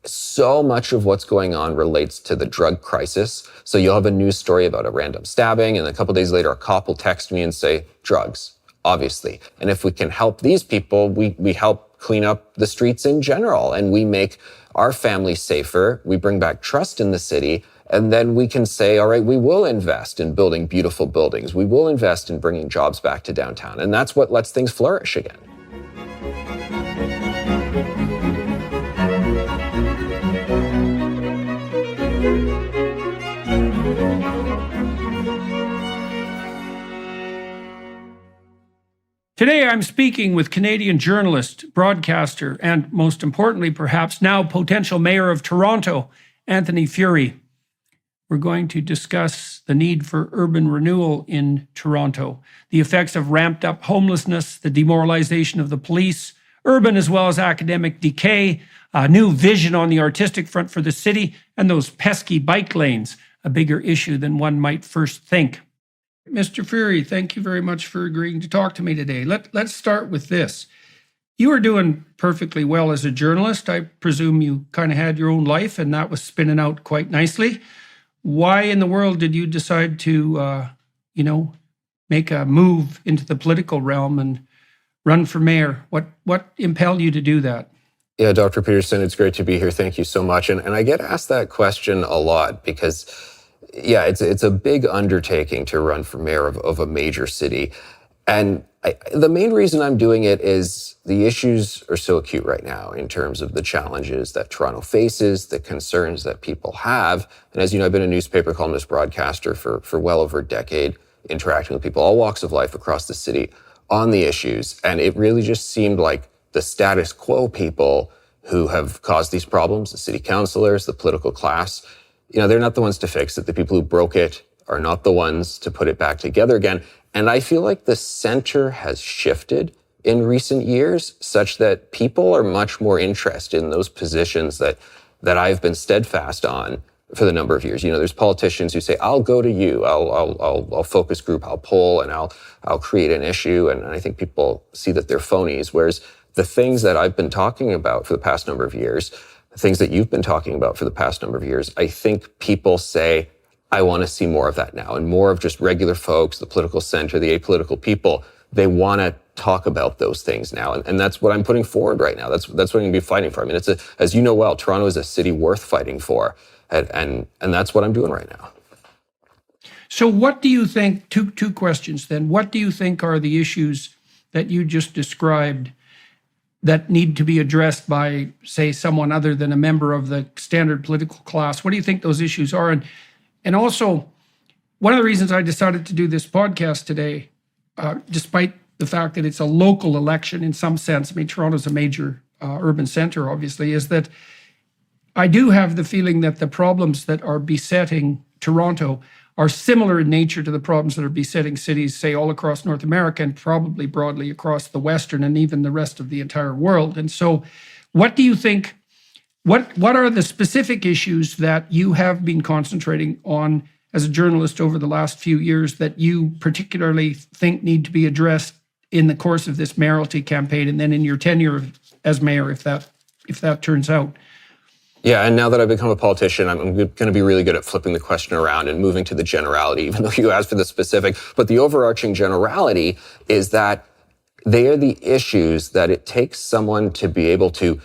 so much of what's going on relates to the drug crisis. So you'll have a news story about a random stabbing, and a couple days later, a cop will text me and say, drugs, obviously. And if we can help these people, we help clean up the streets in general, and we make our families safer. We bring back trust in the city. And then we can say, all right, we will invest in building beautiful buildings. We will invest in bringing jobs back to downtown. And that's what lets things flourish again. Today, I'm speaking with Canadian journalist, broadcaster, and most importantly, perhaps now potential mayor of Toronto, Anthony Furey. We're going to discuss the need for urban renewal in Toronto, the effects of ramped up homelessness, the demoralization of the police, urban as well as academic decay, a new vision on the artistic front for the city, and those pesky bike lanes, a bigger issue than one might first think. Mr. Furey, thank you very much for agreeing to talk to me today. Let's start with this. You are doing perfectly well as a journalist. I presume you kind of had your own life and that was spinning out quite nicely. Why in the world did you decide to, make a move into the political realm and run for mayor? What impelled you to do that? Yeah, Dr. Peterson, it's great to be here. Thank you so much. And I get asked that question a lot because, yeah, it's a big undertaking to run for mayor of a major city. And the main reason I'm doing it is the issues are so acute right now in terms of the challenges that Toronto faces, the concerns that people have. And as you know, I've been a newspaper columnist broadcaster for well over a decade, interacting with people, all walks of life across the city on the issues. And it really just seemed like the status quo people who have caused these problems, the city councilors, the political class, they're not the ones to fix it. The people who broke it are not the ones to put it back together again. And I feel like the center has shifted in recent years such that people are much more interested in those positions that I've been steadfast on for the number of years. There's politicians who say, I'll go to you, I'll focus group, I'll poll, and I'll create an issue. And I think people see that they're phonies. Whereas the things that I've been talking about for the past number of years, the things that you've been talking about for the past number of years, I think people say, I want to see more of that now, and more of just regular folks, the political center, the apolitical people. They want to talk about those things now. And that's what I'm putting forward right now. That's what I'm going to be fighting for. I mean, as you know well, Toronto is a city worth fighting for. And that's what I'm doing right now. So what do you think, two questions then, what do you think are the issues that you just described that need to be addressed by, say, someone other than a member of the standard political class? What do you think those issues are? And also, one of the reasons I decided to do this podcast today, despite the fact that it's a local election in some sense, I mean, Toronto's a major urban center, obviously, is that I do have the feeling that the problems that are besetting Toronto are similar in nature to the problems that are besetting cities, say, all across North America and probably broadly across the Western and even the rest of the entire world. And so what do you think, what are the specific issues that you have been concentrating on as a journalist over the last few years that you particularly think need to be addressed in the course of this mayoralty campaign and then in your tenure as mayor, if that turns out? Yeah, and now that I've become a politician, I'm going to be really good at flipping the question around and moving to the generality, even though you asked for the specific. But the overarching generality is that they are the issues that it takes someone to be able to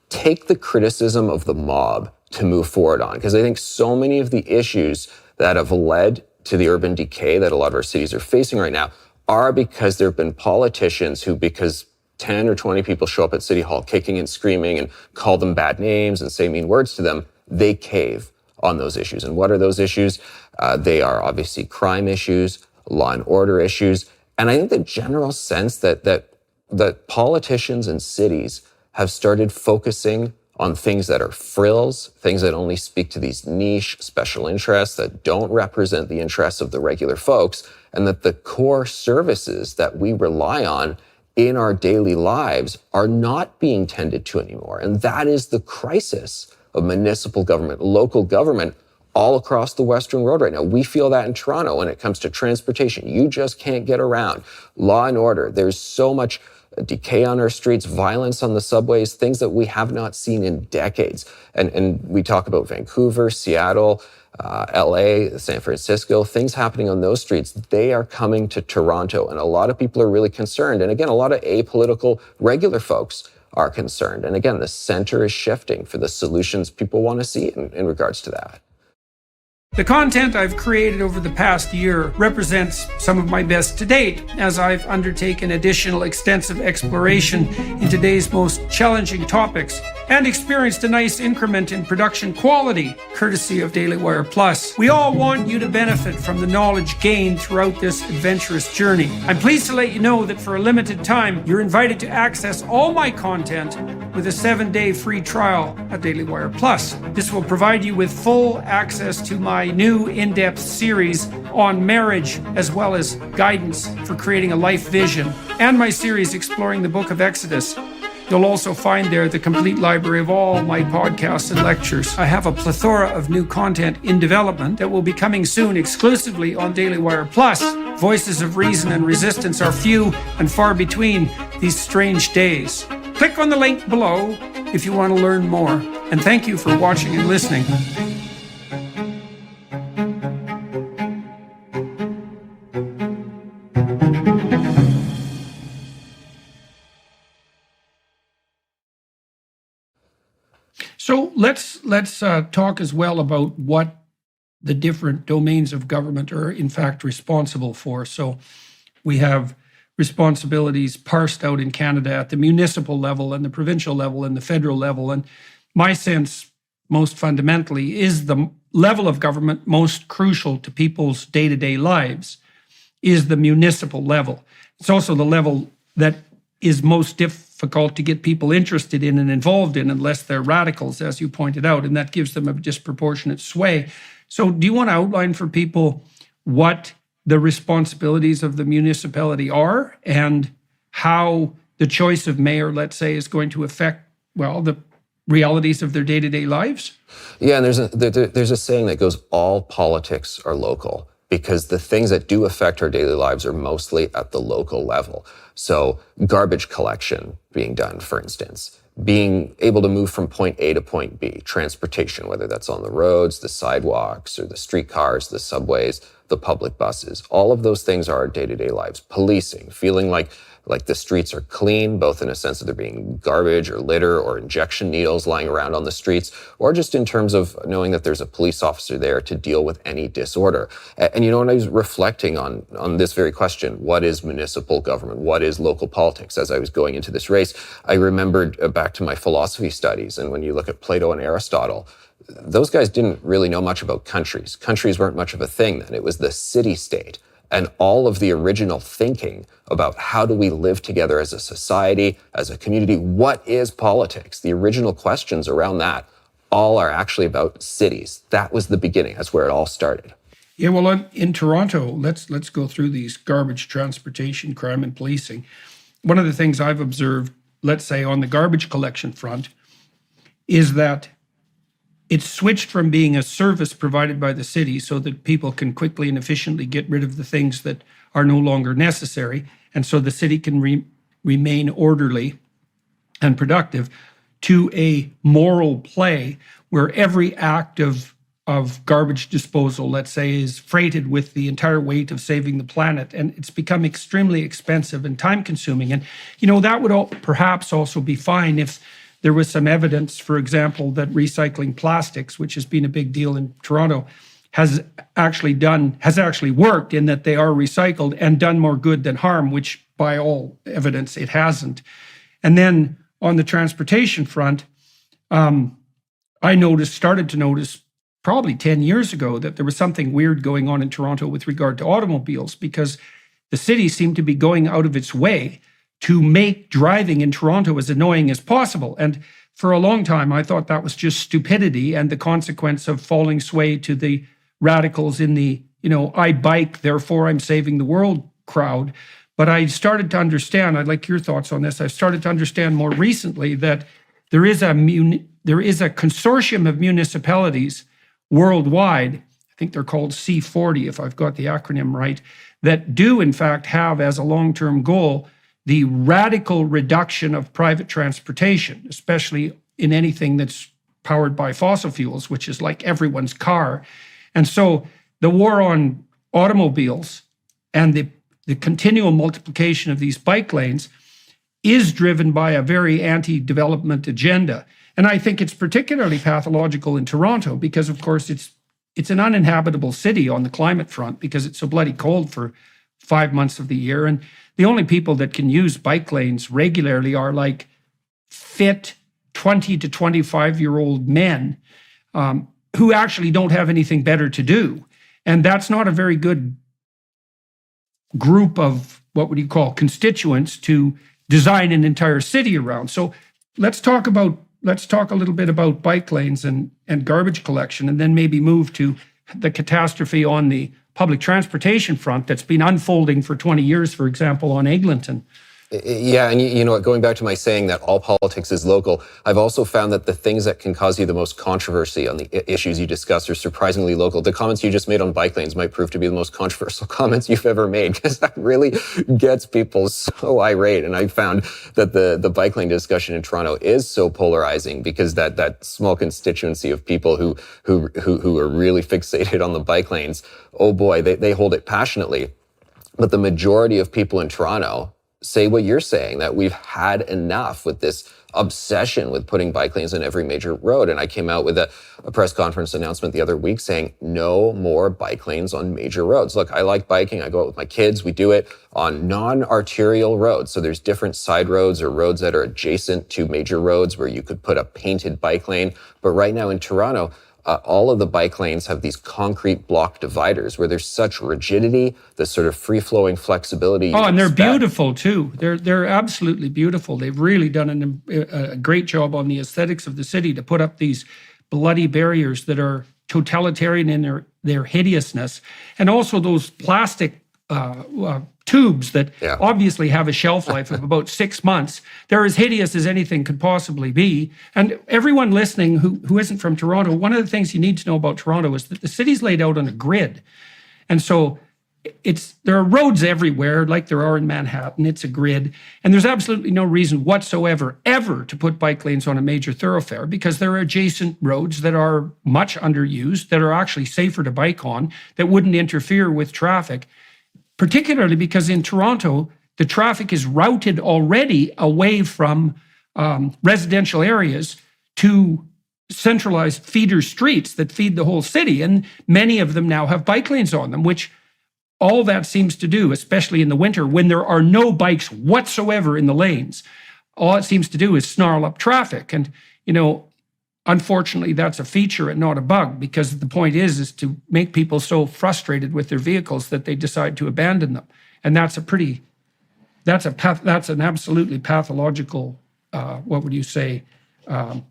take the criticism of the mob to move forward on. Because I think so many of the issues that have led to the urban decay that a lot of our cities are facing right now are because there have been politicians who, because 10 or 20 people show up at City Hall kicking and screaming and call them bad names and say mean words to them, they cave on those issues. And what are those issues? They are obviously crime issues, law and order issues. And I think the general sense that politicians and cities have started focusing on things that are frills, things that only speak to these niche special interests that don't represent the interests of the regular folks, and that the core services that we rely on in our daily lives are not being tended to anymore. And that is the crisis of municipal government, local government, all across the Western Road right now. We feel that in Toronto when it comes to transportation. You just can't get around. Law and order. There's so much decay on our streets, violence on the subways, things that we have not seen in decades. And we talk about Vancouver, Seattle, LA, San Francisco, things happening on those streets. They are coming to Toronto, and a lot of people are really concerned. And again, a lot of apolitical, regular folks are concerned. And again, the center is shifting for the solutions people want to see in regards to that. The content I've created over the past year represents some of my best to date, as I've undertaken additional extensive exploration in today's most challenging topics and experienced a nice increment in production quality, courtesy of Daily Wire Plus. We all want you to benefit from the knowledge gained throughout this adventurous journey. I'm pleased to let you know that for a limited time, you're invited to access all my content with a 7-day free trial at Daily Wire Plus. This will provide you with full access to my new in-depth series on marriage, as well as guidance for creating a life vision, and my series exploring the book of Exodus. You'll also find there the complete library of all my podcasts and lectures. I have a plethora of new content in development that will be coming soon exclusively on Daily Wire Plus. Voices of reason and resistance are few and far between these strange days. Click on the link below if you want to learn more. And thank you for watching and listening. So let's talk as well about what the different domains of government are in fact responsible for. So we have responsibilities parsed out in Canada at the municipal level and the provincial level and the federal level. And my sense, most fundamentally, is the level of government most crucial to people's day-to-day lives is the municipal level. It's also the level that is most difficult to get people interested in and involved in unless they're radicals, as you pointed out, and that gives them a disproportionate sway. So do you want to outline for people what the responsibilities of the municipality are and how the choice of mayor, let's say, is going to affect, well, the realities of their day-to-day lives? Yeah, and there's a saying that goes, all politics are local, because the things that do affect our daily lives are mostly at the local level. So garbage collection being done, for instance, being able to move from point A to point B, transportation, whether that's on the roads, the sidewalks, or the streetcars, the subways, the public buses, all of those things are our day-to-day lives. Policing, feeling like the streets are clean, both in a sense of there being garbage or litter or injection needles lying around on the streets, or just in terms of knowing that there's a police officer there to deal with any disorder. And you know, when I was reflecting on this very question, what is municipal government? What is local politics? As I was going into this race, I remembered back to my philosophy studies. And when you look at Plato and Aristotle, those guys didn't really know much about countries. Countries weren't much of a thing then. It was the city-state. And all of the original thinking about how do we live together as a society, as a community, what is politics? The original questions around that all are actually about cities. That was the beginning. That's where it all started. Yeah, well, in Toronto, let's go through these: garbage, transportation, crime, and policing. One of the things I've observed, let's say on the garbage collection front, is that it's switched from being a service provided by the city so that people can quickly and efficiently get rid of the things that are no longer necessary, and so the city can remain orderly and productive, to a moral play where every act of garbage disposal, let's say, is freighted with the entire weight of saving the planet. And it's become extremely expensive and time-consuming. And, you know, that would perhaps also be fine if there was some evidence, for example, that recycling plastics, which has been a big deal in Toronto, has actually worked in that they are recycled and done more good than harm, which by all evidence it hasn't. And then on the transportation front, I started to notice probably 10 years ago that there was something weird going on in Toronto with regard to automobiles, because the city seemed to be going out of its way to make driving in Toronto as annoying as possible. And for a long time, I thought that was just stupidity and the consequence of falling sway to the radicals in the, I bike, therefore I'm saving the world crowd. But I started to understand, I'd like your thoughts on this, I've started to understand more recently that there is a consortium of municipalities worldwide, I think they're called C40, if I've got the acronym right, that do in fact have as a long-term goal the radical reduction of private transportation, especially in anything that's powered by fossil fuels, which is like everyone's car. And so the war on automobiles and the continual multiplication of these bike lanes is driven by a very anti-development agenda. And I think it's particularly pathological in Toronto because, of course, it's an uninhabitable city on the climate front because it's so bloody cold for 5 months of the year. And the only people that can use bike lanes regularly are like fit 20 to 25-year-old men who actually don't have anything better to do. And that's not a very good group of, what would you call, constituents to design an entire city around. So let's talk a little bit about bike lanes and garbage collection, and then maybe move to the catastrophe on the public transportation front that's been unfolding for 20 years, for example, on Eglinton. Yeah, and you know what, going back to my saying that all politics is local, I've also found that the things that can cause you the most controversy on the issues you discuss are surprisingly local. The comments you just made on bike lanes might prove to be the most controversial comments you've ever made, because that really gets people so irate. And I found that the bike lane discussion in Toronto is so polarizing because that small constituency of people who are really fixated on the bike lanes, oh boy, they hold it passionately. But the majority of people in Toronto say what you're saying, that we've had enough with this obsession with putting bike lanes on every major road. And I came out with a press conference announcement the other week saying no more bike lanes on major roads. Look, I like biking. I go out with my kids. We do it on non-arterial roads. So there's different side roads or roads that are adjacent to major roads where you could put a painted bike lane. But right now in Toronto, all of the bike lanes have these concrete block dividers where there's such rigidity, this sort of free-flowing flexibility. Oh, and they're beautiful too. They're absolutely beautiful. They've really done a great job on the aesthetics of the city to put up these bloody barriers that are totalitarian in their hideousness, and also those plastic tubes that obviously have a shelf life of about 6 months. They're as hideous as anything could possibly be. And everyone listening who isn't from Toronto, one of the things you need to know about Toronto is that the city's laid out on a grid. And so there are roads everywhere, like there are in Manhattan. It's a grid. And there's absolutely no reason whatsoever ever to put bike lanes on a major thoroughfare, because there are adjacent roads that are much underused, that are actually safer to bike on, that wouldn't interfere with traffic. Particularly because in Toronto, the traffic is routed already away from residential areas to centralized feeder streets that feed the whole city. And many of them now have bike lanes on them, which all that seems to do, especially in the winter when there are no bikes whatsoever in the lanes, all it seems to do is snarl up traffic. And, you know, unfortunately, that's a feature and not a bug, because the point is to make people so frustrated with their vehicles that they decide to abandon them. And that's an absolutely pathological,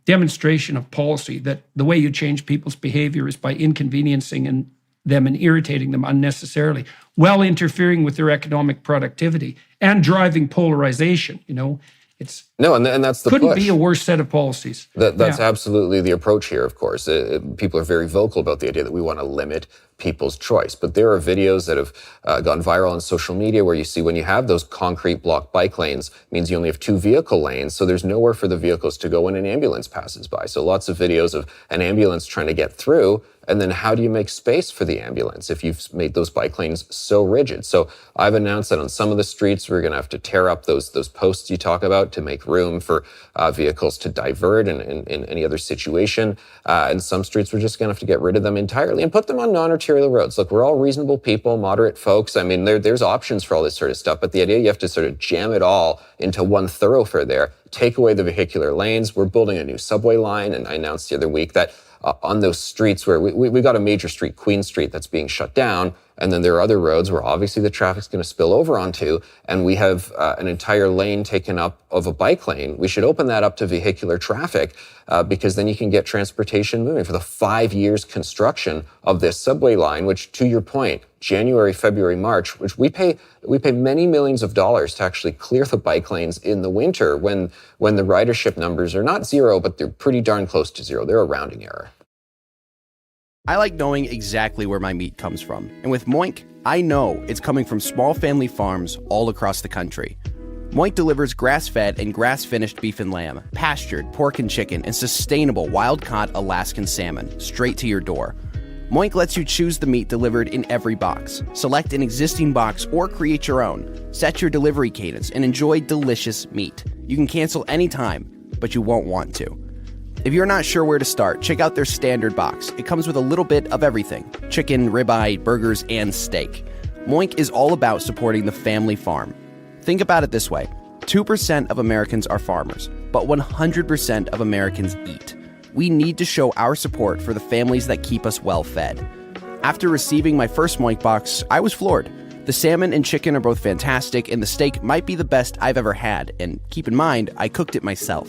demonstration of policy, that the way you change people's behavior is by inconveniencing them and irritating them unnecessarily, while interfering with their economic productivity and driving polarization. You know, and that's the couldn't push. be a worse set of policies. That's absolutely the approach here, of course. People are very vocal about the idea that we want to limit people's choice. But there are videos that have gone viral on social media where you see when you have those concrete block bike lanes, it means you only have 2 vehicle lanes, so there's nowhere for the vehicles to go when an ambulance passes by. So lots of videos of an ambulance trying to get through, and then how do you make space for the ambulance if you've made those bike lanes so rigid? So I've announced that on some of the streets, we're going to have to tear up those posts you talk about to make room for vehicles to divert in any other situation. And some streets, we're just going to have to get rid of them entirely and put them on non-arterial roads. Look, we're all reasonable people, moderate folks. I mean, there's options for all this sort of stuff, but the idea you have to sort of jam it all into one thoroughfare there, take away the vehicular lanes. We're building a new subway line, and I announced the other week that on those streets where we got a major street, Queen Street, that's being shut down. And then there are other roads where obviously the traffic's going to spill over onto, and we have an entire lane taken up of a bike lane. We should open that up to vehicular traffic because then you can get transportation moving. For the 5 years construction of this subway line, which, to your point, January, February, March, which we pay many millions of dollars to actually clear the bike lanes in the winter when the ridership numbers are not zero, but they're pretty darn close to zero. They're a rounding error. I like knowing exactly where my meat comes from. And with Moink, I know it's coming from small family farms all across the country. Moink delivers grass-fed and grass-finished beef and lamb, pastured pork and chicken, and sustainable wild-caught Alaskan salmon straight to your door. Moink lets you choose the meat delivered in every box. Select an existing box or create your own. Set your delivery cadence and enjoy delicious meat. You can cancel anytime, but you won't want to. If you're not sure where to start, check out their standard box. It comes with a little bit of everything: chicken, ribeye, burgers, and steak. Moink is all about supporting the family farm. Think about it this way: 2% of Americans are farmers, but 100% of Americans eat. We need to show our support for the families that keep us well fed. After receiving my first Moink box, I was floored. The salmon and chicken are both fantastic, and the steak might be the best I've ever had, and keep in mind, I cooked it myself.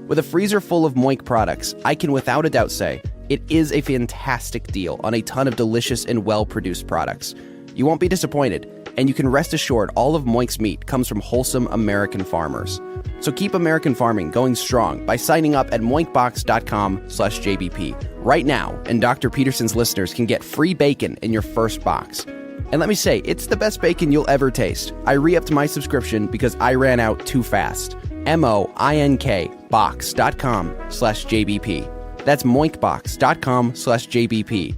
With a freezer full of Moink products, I can without a doubt say it is a fantastic deal on a ton of delicious and well-produced products. You won't be disappointed, and you can rest assured all of Moink's meat comes from wholesome American farmers. So keep American farming going strong by signing up at moinkbox.com/JBP right now, and Dr. Peterson's listeners can get free bacon in your first box. And let me say, it's the best bacon you'll ever taste. I re-upped my subscription because I ran out too fast. MOINK box.com/JBP. That's moinkbox.com/JBP.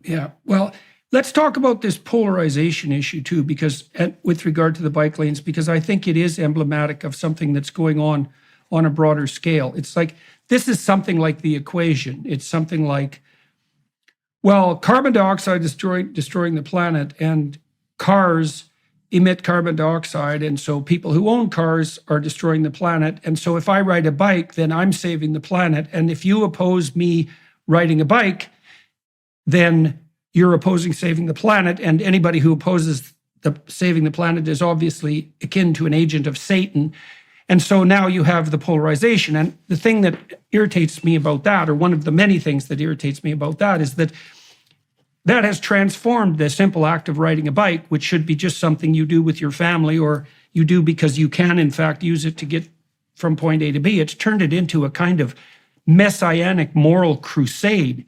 Yeah. Well, let's talk about this polarization issue too, because with regard to the bike lanes, because I think it is emblematic of something that's going on a broader scale. It's like, this is something like the equation. It's something like, well, carbon dioxide is destroying the planet, and cars emit carbon dioxide, and so people who own cars are destroying the planet. And so if I ride a bike, then I'm saving the planet. And if you oppose me riding a bike, then you're opposing saving the planet. And anybody who opposes saving the planet is obviously akin to an agent of Satan. And so now you have the polarization. And the thing that irritates me about that, or one of the many things that irritates me about that, is that has transformed the simple act of riding a bike, which should be just something you do with your family, or you do because you can, in fact, use it to get from point A to B. It's turned it into a kind of messianic moral crusade.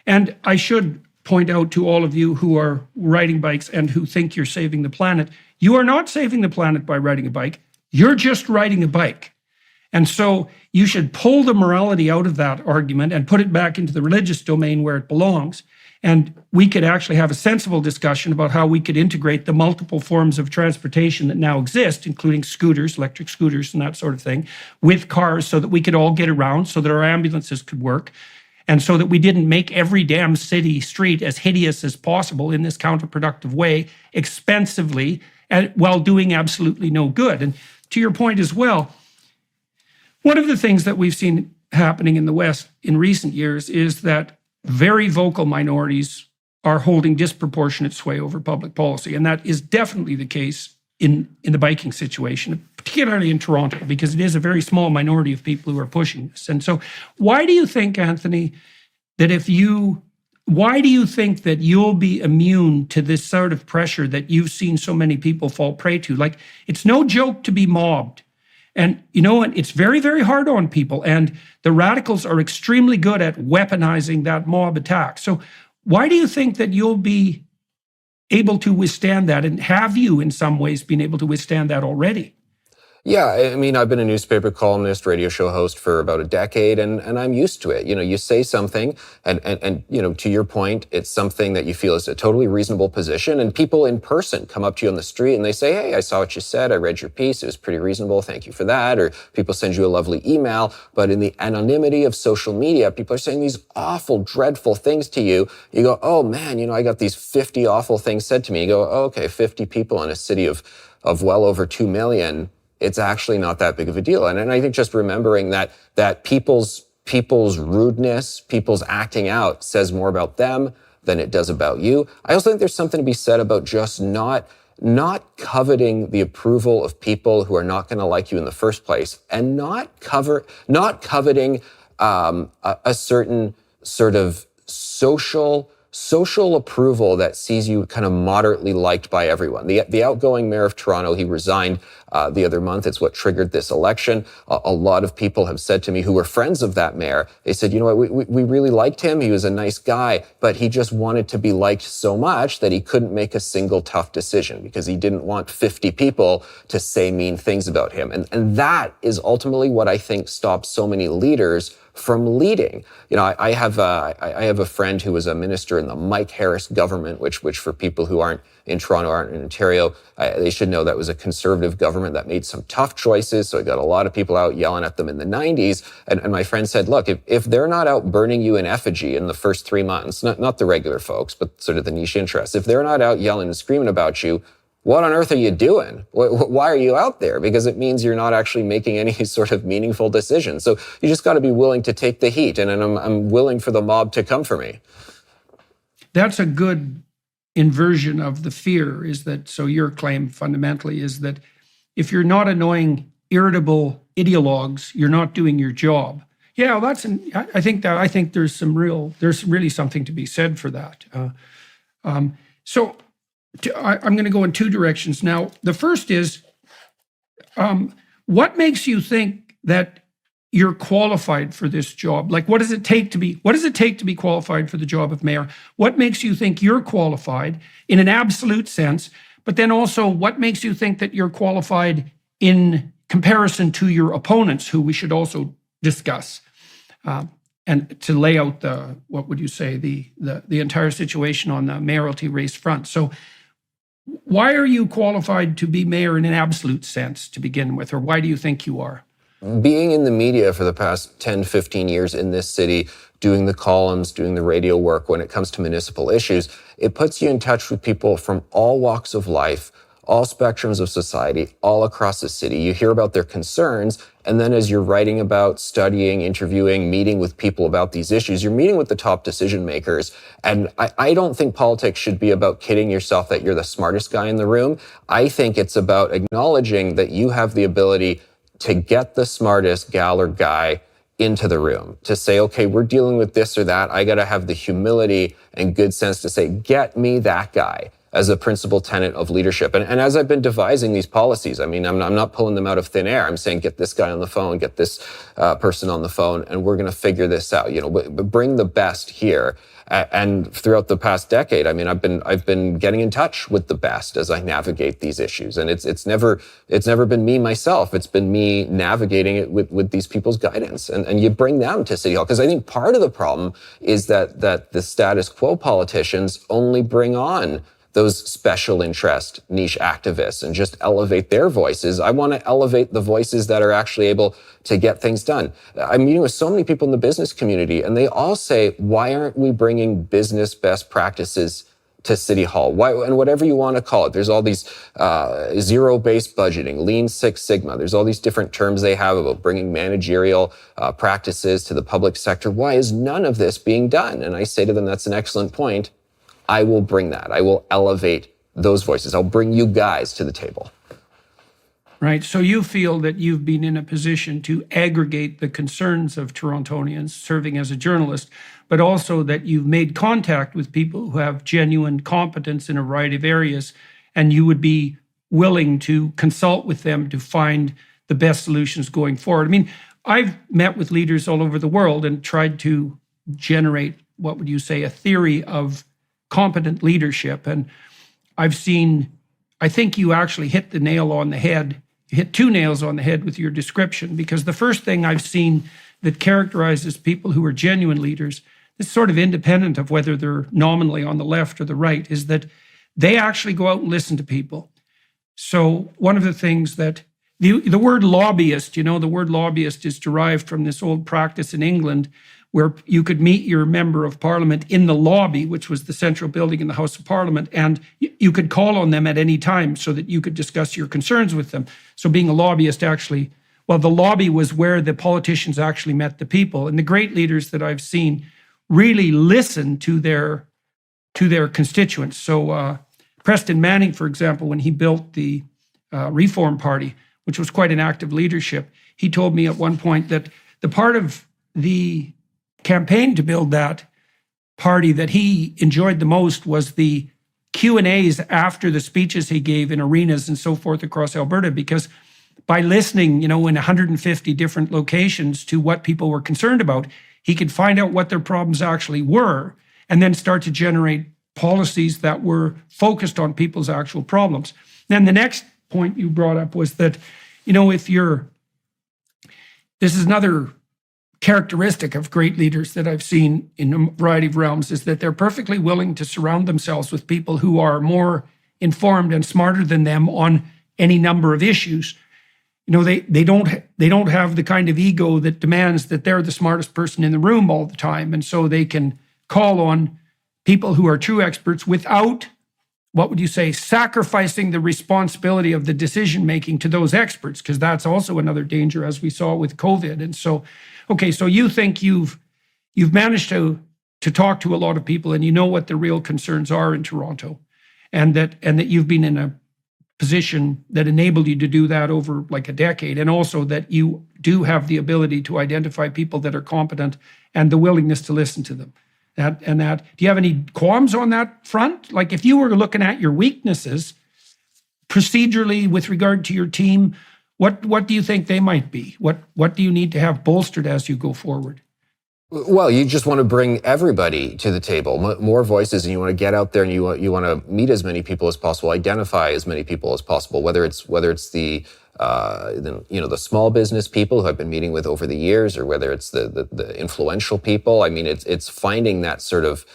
And I should point out to all of you who are riding bikes and who think you're saving the planet, you are not saving the planet by riding a bike. You're just riding a bike. And so you should pull the morality out of that argument and put it back into the religious domain where it belongs. And we could actually have a sensible discussion about how we could integrate the multiple forms of transportation that now exist, including scooters, electric scooters and that sort of thing, with cars, so that we could all get around, so that our ambulances could work, and so that we didn't make every damn city street as hideous as possible in this counterproductive way, expensively, and while doing absolutely no good. And to your point as well, one of the things that we've seen happening in the West in recent years is that very vocal minorities are holding disproportionate sway over public policy. And that is definitely the case in the biking situation, particularly in Toronto, because it is a very small minority of people who are pushing this. And so why do you think, Anthony, that why do you think that you'll be immune to this sort of pressure that you've seen so many people fall prey to? Like, it's no joke to be mobbed. And you know what? It's very, very hard on people. And the radicals are extremely good at weaponizing that mob attack. So why do you think that you'll be able to withstand that? And have you, in some ways, been able to withstand that already? Yeah, I mean, I've been a newspaper columnist, radio show host for about a decade, and I'm used to it. You know, you say something, and you know, to your point, it's something that you feel is a totally reasonable position, and people in person come up to you on the street and they say, hey, I saw what you said, I read your piece, it was pretty reasonable, thank you for that, or people send you a lovely email, but in the anonymity of social media, people are saying these awful, dreadful things to you. You go, oh man, you know, I got these 50 awful things said to me. You go, oh, okay, 50 people in a city of well over 2 million, it's actually not that big of a deal. And I think just remembering that people's rudeness, people's acting out says more about them than it does about you. I also think there's something to be said about just not coveting the approval of people who are not going to like you in the first place, and not coveting a certain sort of social social approval that sees you kind of moderately liked by everyone. The outgoing mayor of Toronto, he resigned the other month. It's what triggered this election. A lot of people have said to me who were friends of that mayor, they said, you know what, we really liked him. He was a nice guy, but he just wanted to be liked so much that he couldn't make a single tough decision because he didn't want 50 people to say mean things about him. And that is ultimately what I think stops so many leaders from leading. You know, I have a friend who was a minister in the Mike Harris government, which for people who aren't in Toronto, aren't in Ontario, they should know that was a conservative government that made some tough choices. So I got a lot of people out yelling at them in the 90s. And my friend said, look, if they're not out burning you in effigy in the first 3 months, not the regular folks, but sort of the niche interests, if they're not out yelling and screaming about you, what on earth are you doing? Why are you out there? Because it means you're not actually making any sort of meaningful decisions. So you just got to be willing to take the heat. And I'm willing for the mob to come for me. That's a good inversion of the fear, is that, so your claim fundamentally is that if you're not annoying, irritable ideologues, you're not doing your job. Yeah, I think there's really something to be said for that. So I'm going to go in two directions now. The first is, what makes you think that you're qualified for this job? Like, what does it take to be qualified for the job of mayor? What makes you think you're qualified in an absolute sense? But then also, what makes you think that you're qualified in comparison to your opponents, who we should also discuss? And to lay out the entire situation on the mayoralty race front. So why are you qualified to be mayor in an absolute sense to begin with, or why do you think you are? Being in the media for the past 10, 15 years in this city, doing the columns, doing the radio work when it comes to municipal issues, it puts you in touch with people from all walks of life, all spectrums of society, all across the city. You hear about their concerns, and then as you're writing about, studying, interviewing, meeting with people about these issues, you're meeting with the top decision makers. And I don't think politics should be about kidding yourself that you're the smartest guy in the room. I think it's about acknowledging that you have the ability to get the smartest gal or guy into the room, to say, okay, we're dealing with this or that. I got to have the humility and good sense to say, get me that guy, as a principal tenet of leadership. And as I've been devising these policies, I mean, I'm not pulling them out of thin air. I'm saying, get this guy on the phone, get this person on the phone, and we're going to figure this out. You know, but bring the best here. And throughout the past decade, I mean, I've been getting in touch with the best as I navigate these issues. And it's never been me myself. It's been me navigating it with these people's guidance. And you bring them to City Hall. Because I think part of the problem is that the status quo politicians only bring on those special interest niche activists and just elevate their voices. I want to elevate the voices that are actually able to get things done. I'm meeting with so many people in the business community, and they all say, why aren't we bringing business best practices to City Hall? Why, and whatever you want to call it, there's all these zero-based budgeting, Lean Six Sigma. There's all these different terms they have about bringing managerial practices to the public sector. Why is none of this being done? And I say to them, that's an excellent point. I will bring that. I will elevate those voices. I'll bring you guys to the table. Right. So you feel that you've been in a position to aggregate the concerns of Torontonians serving as a journalist, but also that you've made contact with people who have genuine competence in a variety of areas, and you would be willing to consult with them to find the best solutions going forward. I mean, I've met with leaders all over the world and tried to generate, what would you say, a theory of competent leadership. And I think you actually hit the nail on the head. You hit two nails on the head with your description, because the first thing I've seen that characterizes people who are genuine leaders, it's sort of independent of whether they're nominally on the left or the right, is that they actually go out and listen to people. So one of the things that the word lobbyist, the word lobbyist is derived from this old practice in England where you could meet your member of parliament in the lobby, which was the central building in the House of Parliament, and you could call on them at any time so that you could discuss your concerns with them. So being a lobbyist the lobby was where the politicians actually met the people. And the great leaders that I've seen really listen to their constituents. So Preston Manning, for example, when he built the Reform Party, which was quite an active leadership, he told me at one point that the part of the campaign to build that party that he enjoyed the most was the Q&As after the speeches he gave in arenas and so forth across Alberta, because by listening, in 150 different locations to what people were concerned about, he could find out what their problems actually were and then start to generate policies that were focused on people's actual problems. Then the next point you brought up was that, this is another characteristic of great leaders that I've seen in a variety of realms, is that they're perfectly willing to surround themselves with people who are more informed and smarter than them on any number of issues. They don't have the kind of ego that demands that they're the smartest person in the room all the time, and so they can call on people who are true experts without, what would you say, sacrificing the responsibility of the decision making to those experts, because that's also another danger, as we saw with COVID. And so, okay, so you think you've managed to talk to a lot of people, and you know what the real concerns are in Toronto, and that you've been in a position that enabled you to do that over like a decade, and also that you do have the ability to identify people that are competent and the willingness to listen to them. Do you have any qualms on that front? Like, if you were looking at your weaknesses procedurally with regard to your team, what do you think they might be? What do you need to have bolstered as you go forward? Well, you just want to bring everybody to the table, more voices, and you want to get out there and you want to meet as many people as possible, identify as many people as possible, whether it's the small business people who I've been meeting with over the years, or whether it's the influential people. I mean, it's finding that sort of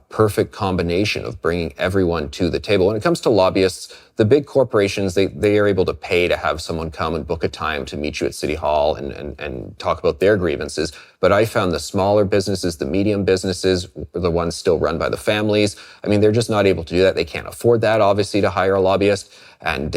perfect combination of bringing everyone to the table. When it comes to lobbyists, the big corporations, they are able to pay to have someone come and book a time to meet you at City Hall and talk about their grievances. But I found the smaller businesses, the medium businesses, the ones still run by the families, I mean, they're just not able to do that. They can't afford that, obviously, to hire a lobbyist. And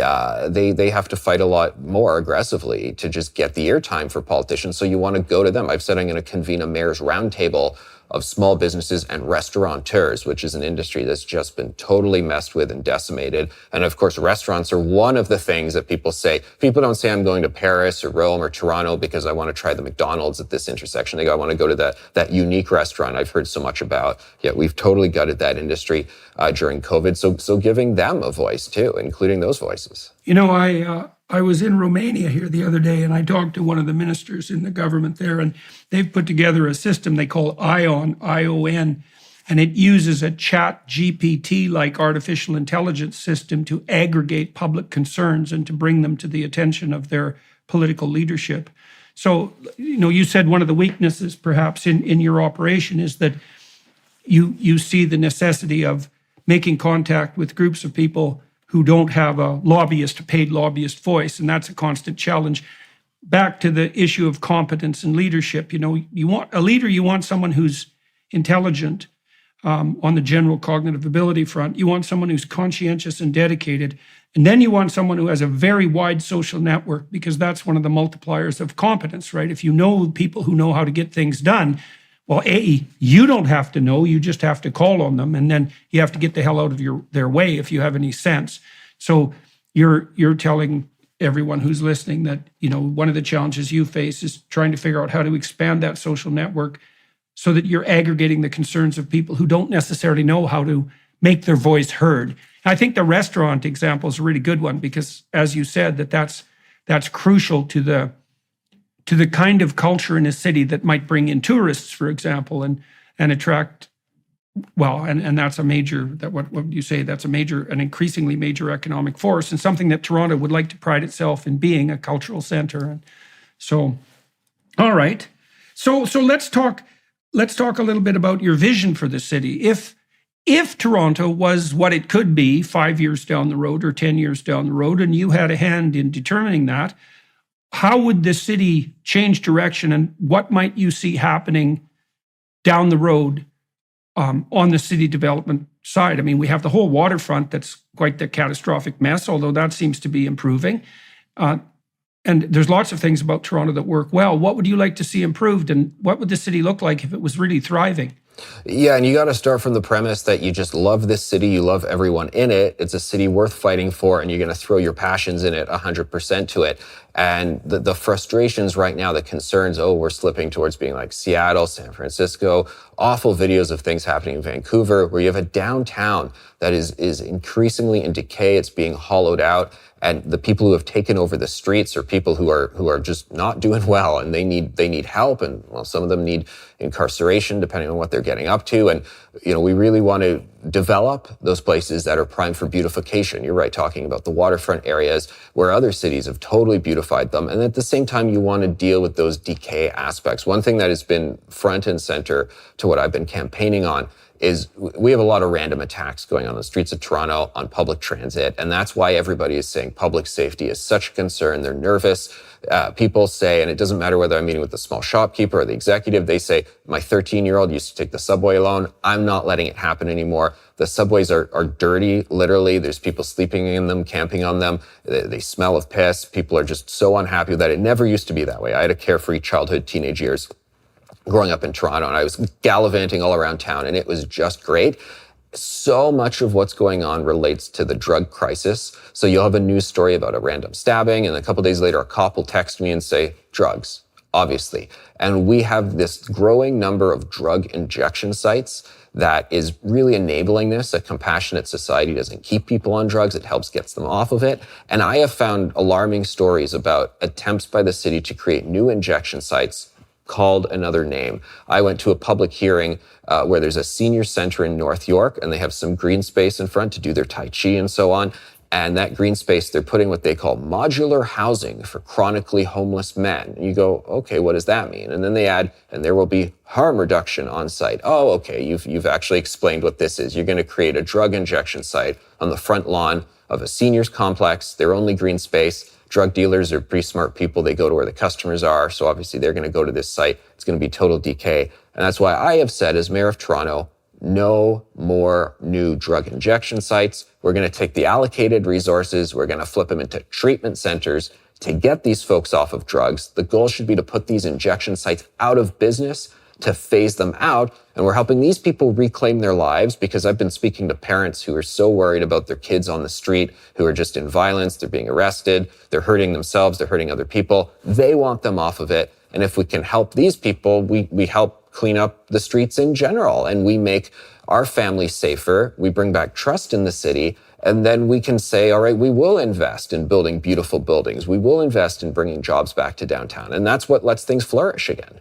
they have to fight a lot more aggressively to just get the airtime for politicians. So you want to go to them. I've said I'm going to convene a mayor's roundtable of small businesses and restaurateurs, which is an industry that's just been totally messed with and decimated. And of course, restaurants are one of the things that people say. People don't say, I'm going to Paris or Rome or Toronto because I want to try the McDonald's at this intersection. They go, I want to go to that unique restaurant I've heard so much about. Yet we've totally gutted that industry during COVID. So giving them a voice too, including those voices. I was in Romania here the other day, and I talked to one of the ministers in the government there, and they've put together a system they call ION, I-O-N, and it uses a chat GPT-like artificial intelligence system to aggregate public concerns and to bring them to the attention of their political leadership. So, you said one of the weaknesses perhaps in your operation is that you see the necessity of making contact with groups of people who don't have a paid lobbyist voice, and that's a constant challenge. Back to the issue of competence and leadership, you want a leader, you want someone who's intelligent on the general cognitive ability front. You want someone who's conscientious and dedicated, and then you want someone who has a very wide social network, because that's one of the multipliers of competence, right? If you know people who know how to get things done, well, you don't have to know, you just have to call on them, and then you have to get the hell out of their way if you have any sense. So you're telling everyone who's listening that, one of the challenges you face is trying to figure out how to expand that social network so that you're aggregating the concerns of people who don't necessarily know how to make their voice heard. I think the restaurant example is a really good one, because, as you said, that's crucial to the kind of culture in a city that might bring in tourists, for example, and attract, and that's a major, what would you say, that's an increasingly major economic force, and something that Toronto would like to pride itself in being, a cultural center. And so, all right. So let's talk a little bit about your vision for the city. If Toronto was what it could be 5 years down the road or 10 years down the road, and you had a hand in determining that, how would the city change direction, and what might you see happening down the road on the city development side? I mean, we have the whole waterfront that's quite the catastrophic mess, although that seems to be improving. And there's lots of things about Toronto that work well. What would you like to see improved, and what would the city look like if it was really thriving? Yeah, and you got to start from the premise that you just love this city, you love everyone in it. It's a city worth fighting for, and you're going to throw your passions in it 100% to it. And the frustrations right now, the concerns, oh, we're slipping towards being like Seattle, San Francisco, awful videos of things happening in Vancouver, where you have a downtown that is increasingly in decay. It's being hollowed out. And the people who have taken over the streets are people who are just not doing well, and they need help. And well, some of them need incarceration, depending on what they're getting up to. And we really want to develop those places that are primed for beautification. You're right, talking about the waterfront areas where other cities have totally beautified them. And at the same time, you want to deal with those decay aspects. One thing that has been front and center to what I've been campaigning on is we have a lot of random attacks going on the streets of Toronto, on public transit. And that's why everybody is saying public safety is such a concern. They're nervous. People say, and it doesn't matter whether I'm meeting with the small shopkeeper or the executive, they say, my 13-year-old used to take the subway alone. I'm not letting it happen anymore. The subways are dirty, literally. There's people sleeping in them, camping on them. They smell of piss. People are just so unhappy with that. It never used to be that way. I had a carefree childhood, teenage years growing up in Toronto, and I was gallivanting all around town, and it was just great. So much of what's going on relates to the drug crisis. So you'll have a news story about a random stabbing, and a couple days later, a cop will text me and say, drugs, obviously. And we have this growing number of drug injection sites that is really enabling this. A compassionate society doesn't keep people on drugs. It helps gets them off of it. And I have found alarming stories about attempts by the city to create new injection sites called another name. I went to a public hearing where there's a senior center in North York, and they have some green space in front to do their Tai Chi and so on. And that green space, they're putting what they call modular housing for chronically homeless men. And you go, okay, what does that mean? And then they add, and there will be harm reduction on site. Oh, okay, you've actually explained what this is. You're going to create a drug injection site on the front lawn of a seniors complex, their only green space. Drug dealers are pretty smart people. They go to where the customers are. So obviously they're going to go to this site. It's going to be total decay. And that's why I have said, as mayor of Toronto, no more new drug injection sites. We're going to take the allocated resources. We're going to flip them into treatment centers to get these folks off of drugs. The goal should be to put these injection sites out of business, to phase them out. And we're helping these people reclaim their lives, because I've been speaking to parents who are so worried about their kids on the street, who are just in violence. They're being arrested. They're hurting themselves. They're hurting other people. They want them off of it. And if we can help these people, we help clean up the streets in general, and we make our families safer. We bring back trust in the city. And then we can say, all right, we will invest in building beautiful buildings. We will invest in bringing jobs back to downtown. And that's what lets things flourish again.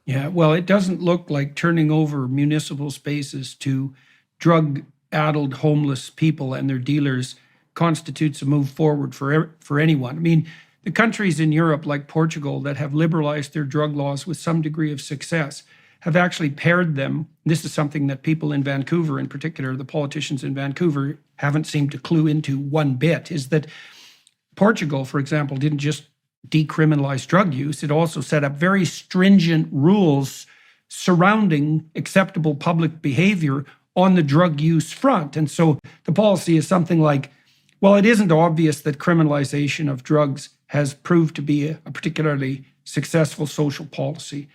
Yeah, well, it doesn't look like turning over municipal spaces to drug-addled homeless people and their dealers constitutes a move forward for anyone. I mean, the countries in Europe, like Portugal, that have liberalized their drug laws with some degree of success, have actually paired them. This is something that people in Vancouver, in particular, the politicians in Vancouver, haven't seemed to clue into one bit, is that Portugal, for example, didn't just decriminalize drug use. It also set up very stringent rules surrounding acceptable public behavior on the drug use front. And so the policy is something like, well, it isn't obvious that criminalization of drugs has proved to be a particularly successful social policy.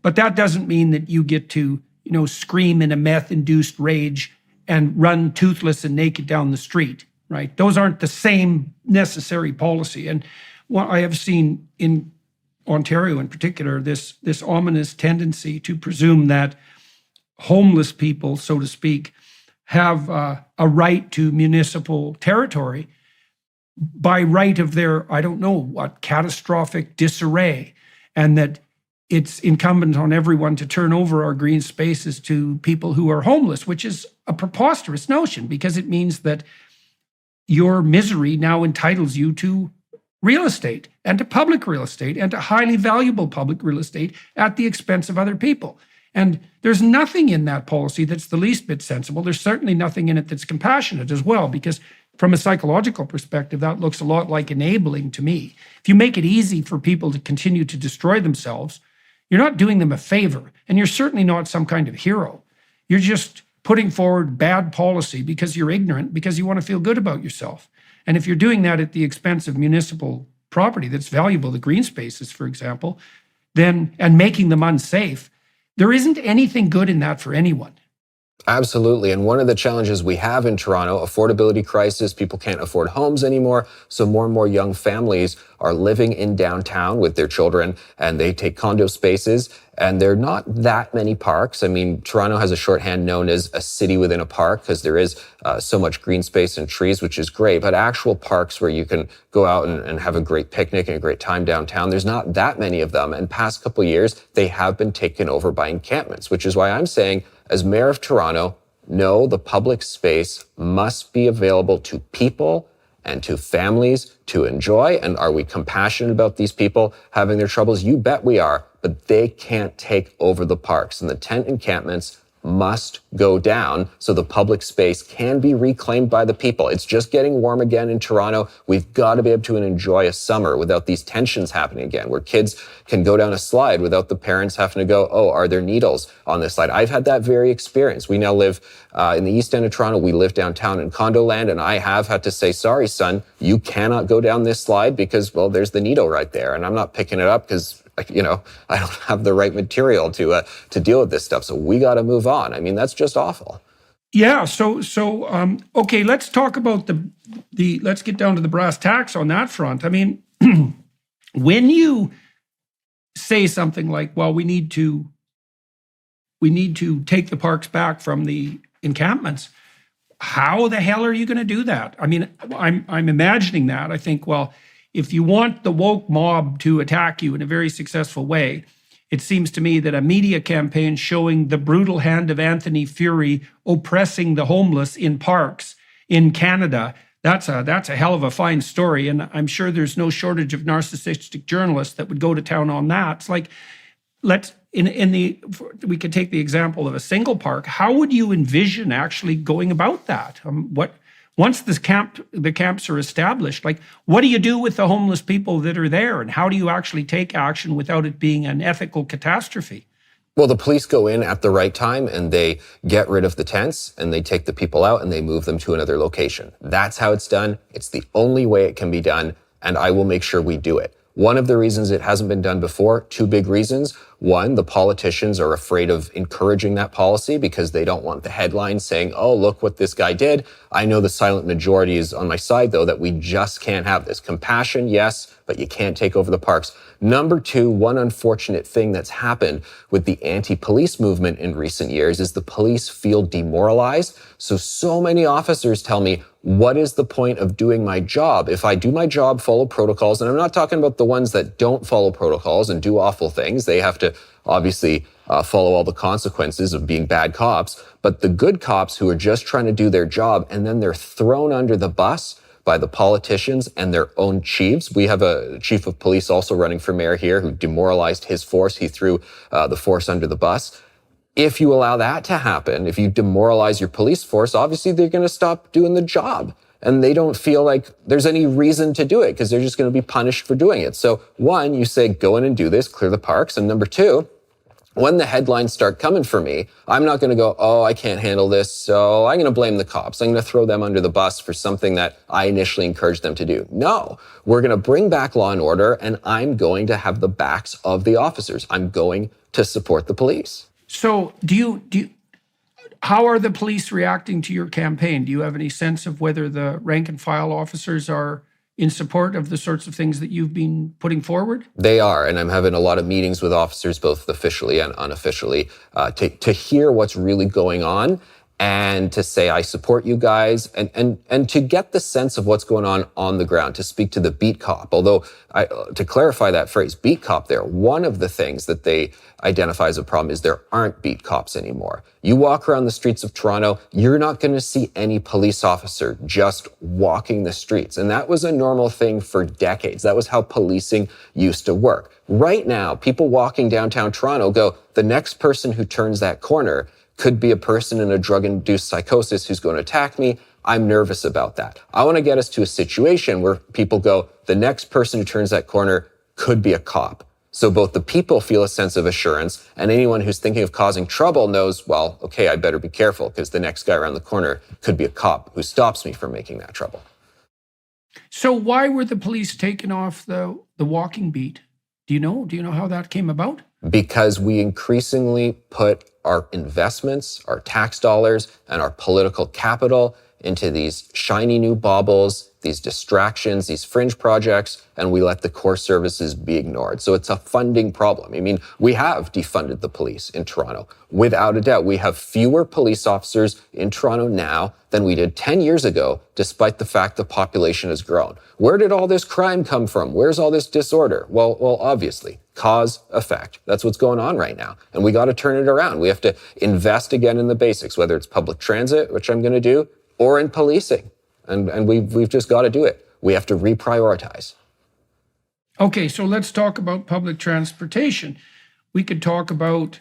But that doesn't mean that you get to, scream in a meth-induced rage and run toothless and naked down the street, right? Those aren't the same necessary policy. And what I have seen in Ontario in particular, this ominous tendency to presume that homeless people, so to speak, have a right to municipal territory by right of their, I don't know what, catastrophic disarray, and that it's incumbent on everyone to turn over our green spaces to people who are homeless, which is a preposterous notion, because it means that your misery now entitles you to real estate, and to public real estate, and to highly valuable public real estate at the expense of other people. And there's nothing in that policy that's the least bit sensible. There's certainly nothing in it that's compassionate as well, because from a psychological perspective, that looks a lot like enabling to me. If you make it easy for people to continue to destroy themselves, you're not doing them a favor, and you're certainly not some kind of hero. You're just putting forward bad policy because you're ignorant, because you want to feel good about yourself. And if you're doing that at the expense of municipal property that's valuable, the green spaces, for example, then, and making them unsafe, there isn't anything good in that for anyone. Absolutely. And one of the challenges we have in Toronto, affordability crisis, people can't afford homes anymore. So more and more young families are living in downtown with their children, and they take condo spaces, and there are not that many parks. I mean, Toronto has a shorthand known as a city within a park because there is so much green space and trees, which is great. But actual parks where you can go out and have a great picnic and a great time downtown, there's not that many of them. And past couple of years, they have been taken over by encampments, which is why I'm saying, as mayor of Toronto, no, the public space must be available to people and to families to enjoy. And are we compassionate about these people having their troubles? You bet we are, but they can't take over the parks. And the tent encampments must go down so the public space can be reclaimed by the people. It's just getting warm again in Toronto. We've got to be able to enjoy a summer without these tensions happening again, where kids can go down a slide without the parents having to go, oh, are there needles on this slide? I've had that very experience. We now live in the east end of Toronto. We live downtown in condo land, and I have had to say, sorry, son, you cannot go down this slide because, well, there's the needle right there. And I'm not picking it up because I don't have the right material to deal with this stuff. So we got to move on. I mean, that's just awful. Yeah. So okay, let's talk about let's get down to the brass tacks on that front. I mean, when you say something like, well, we need to take the parks back from the encampments, how the hell are you going to do that? I mean, I'm imagining that. I think, well, if you want the woke mob to attack you in a very successful way, it seems to me that a media campaign showing the brutal hand of Anthony Furey oppressing the homeless in parks in Canada, that's a hell of a fine story. And I'm sure there's no shortage of narcissistic journalists that would go to town on that. It's like, we could take the example of a single park. How would you envision actually going about that? Once the camps are established, like, what do you do with the homeless people that are there, and how do you actually take action without it being an ethical catastrophe? Well, the police go in at the right time and they get rid of the tents and they take the people out and they move them to another location. That's how it's done. It's the only way it can be done, and I will make sure we do it. One of the reasons it hasn't been done before, two big reasons. One, the politicians are afraid of encouraging that policy because they don't want the headlines saying, oh, look what this guy did. I know the silent majority is on my side, though, that we just can't have this. Compassion, yes, but you can't take over the parks. Number two, one unfortunate thing that's happened with the anti-police movement in recent years is the police feel demoralized. So many officers tell me, what is the point of doing my job? If I do my job, follow protocols, and I'm not talking about the ones that don't follow protocols and do awful things. They have to obviously follow all the consequences of being bad cops. But the good cops who are just trying to do their job, and then they're thrown under the bus by the politicians and their own chiefs. We have a chief of police also running for mayor here who demoralized his force. He threw the force under the bus. If you allow that to happen, if you demoralize your police force, obviously they're going to stop doing the job. And they don't feel like there's any reason to do it because they're just going to be punished for doing it. So one, you say, go in and do this, clear the parks. And number two, when the headlines start coming for me, I'm not going to go, oh, I can't handle this, so I'm going to blame the cops. I'm going to throw them under the bus for something that I initially encouraged them to do. No, we're going to bring back law and order, and I'm going to have the backs of the officers. I'm going to support the police. So how are the police reacting to your campaign? Do you have any sense of whether the rank and file officers are in support of the sorts of things that you've been putting forward? They are, and I'm having a lot of meetings with officers, both officially and unofficially, to hear what's really going on and to say, I support you guys, and to get the sense of what's going on the ground, to speak to the beat cop. Although, to clarify that phrase, beat cop there, one of the things that they identify as a problem is there aren't beat cops anymore. You walk around the streets of Toronto, you're not going to see any police officer just walking the streets. And that was a normal thing for decades. That was how policing used to work. Right now, people walking downtown Toronto go, the next person who turns that corner could be a person in a drug-induced psychosis who's going to attack me. I'm nervous about that. I want to get us to a situation where people go, the next person who turns that corner could be a cop. So both the people feel a sense of assurance, and anyone who's thinking of causing trouble knows, well, okay, I better be careful because the next guy around the corner could be a cop who stops me from making that trouble. So why were the police taken off the walking beat? Do you know how that came about? because we increasingly put our investments, our tax dollars, and our political capital into these shiny new baubles, these distractions, these fringe projects, and we let the core services be ignored. So it's a funding problem. I mean, we have defunded the police in Toronto. Without a doubt, we have fewer police officers in Toronto now than we did 10 years ago, despite the fact the population has grown. Where did all this crime come from? Where's all this disorder? Well, obviously, cause, effect. That's what's going on right now. And we got to turn it around. We have to invest again in the basics, whether it's public transit, which I'm going to do, or in policing. And we've just got to do it. We have to reprioritize. Okay, so let's talk about public transportation. We could talk about,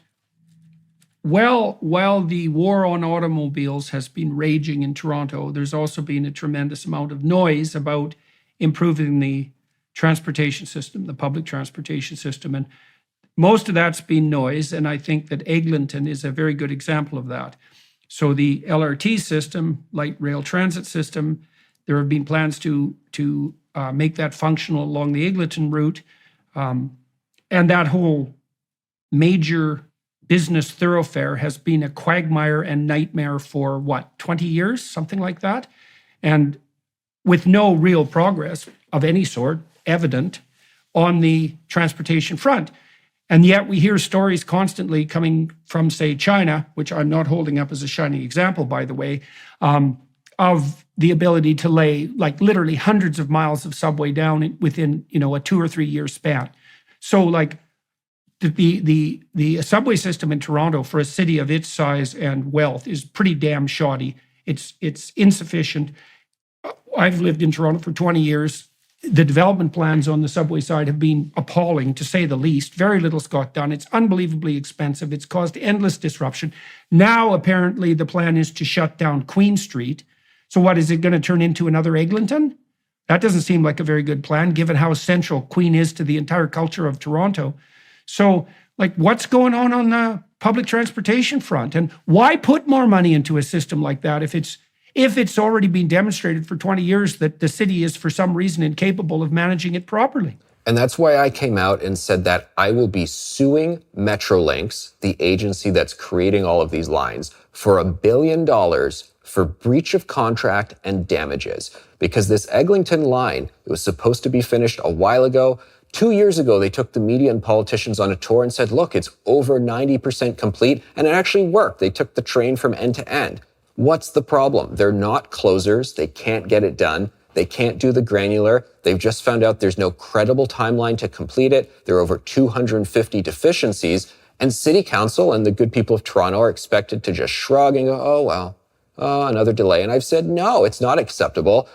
well, while the war on automobiles has been raging in Toronto, there's also been a tremendous amount of noise about improving the transportation system, the public transportation system. And most of that's been noise, and I think that Eglinton is a very good example of that. So the LRT system, light rail transit system, there have been plans to make that functional along the Eglinton route. And that whole major business thoroughfare has been a quagmire and nightmare for 20 years, something like that. And with no real progress of any sort evident on the transportation front. And yet we hear stories constantly coming from, say, China, which I'm not holding up as a shining example, by the way, of the ability to lay like literally hundreds of miles of subway down within, a 2 or 3 year span. So like the subway system in Toronto for a city of its size and wealth is pretty damn shoddy. It's insufficient. I've lived in Toronto for 20 years. The development plans on the subway side have been appalling, to say the least. Very little's got done. It's unbelievably expensive. It's caused endless disruption. Now, apparently, the plan is to shut down Queen Street. So what, is it going to turn into another Eglinton? That doesn't seem like a very good plan, given how central Queen is to the entire culture of Toronto. So, like, what's going on the public transportation front? And why put more money into a system like that if it's already been demonstrated for 20 years that the city is for some reason incapable of managing it properly? And that's why I came out and said that I will be suing Metrolinx, the agency that's creating all of these lines, for $1 billion for breach of contract and damages. Because this Eglinton line, it was supposed to be finished a while ago. 2 years ago, they took the media and politicians on a tour and said, look, it's over 90% complete. And it actually worked. They took the train from end to end. What's the problem? They're not closers. They can't get it done. They can't do the granular. They've just found out there's no credible timeline to complete it. There are over 250 deficiencies. And City Council and the good people of Toronto are expected to just shrug and go, oh, well, another delay. And I've said, no, it's not acceptable.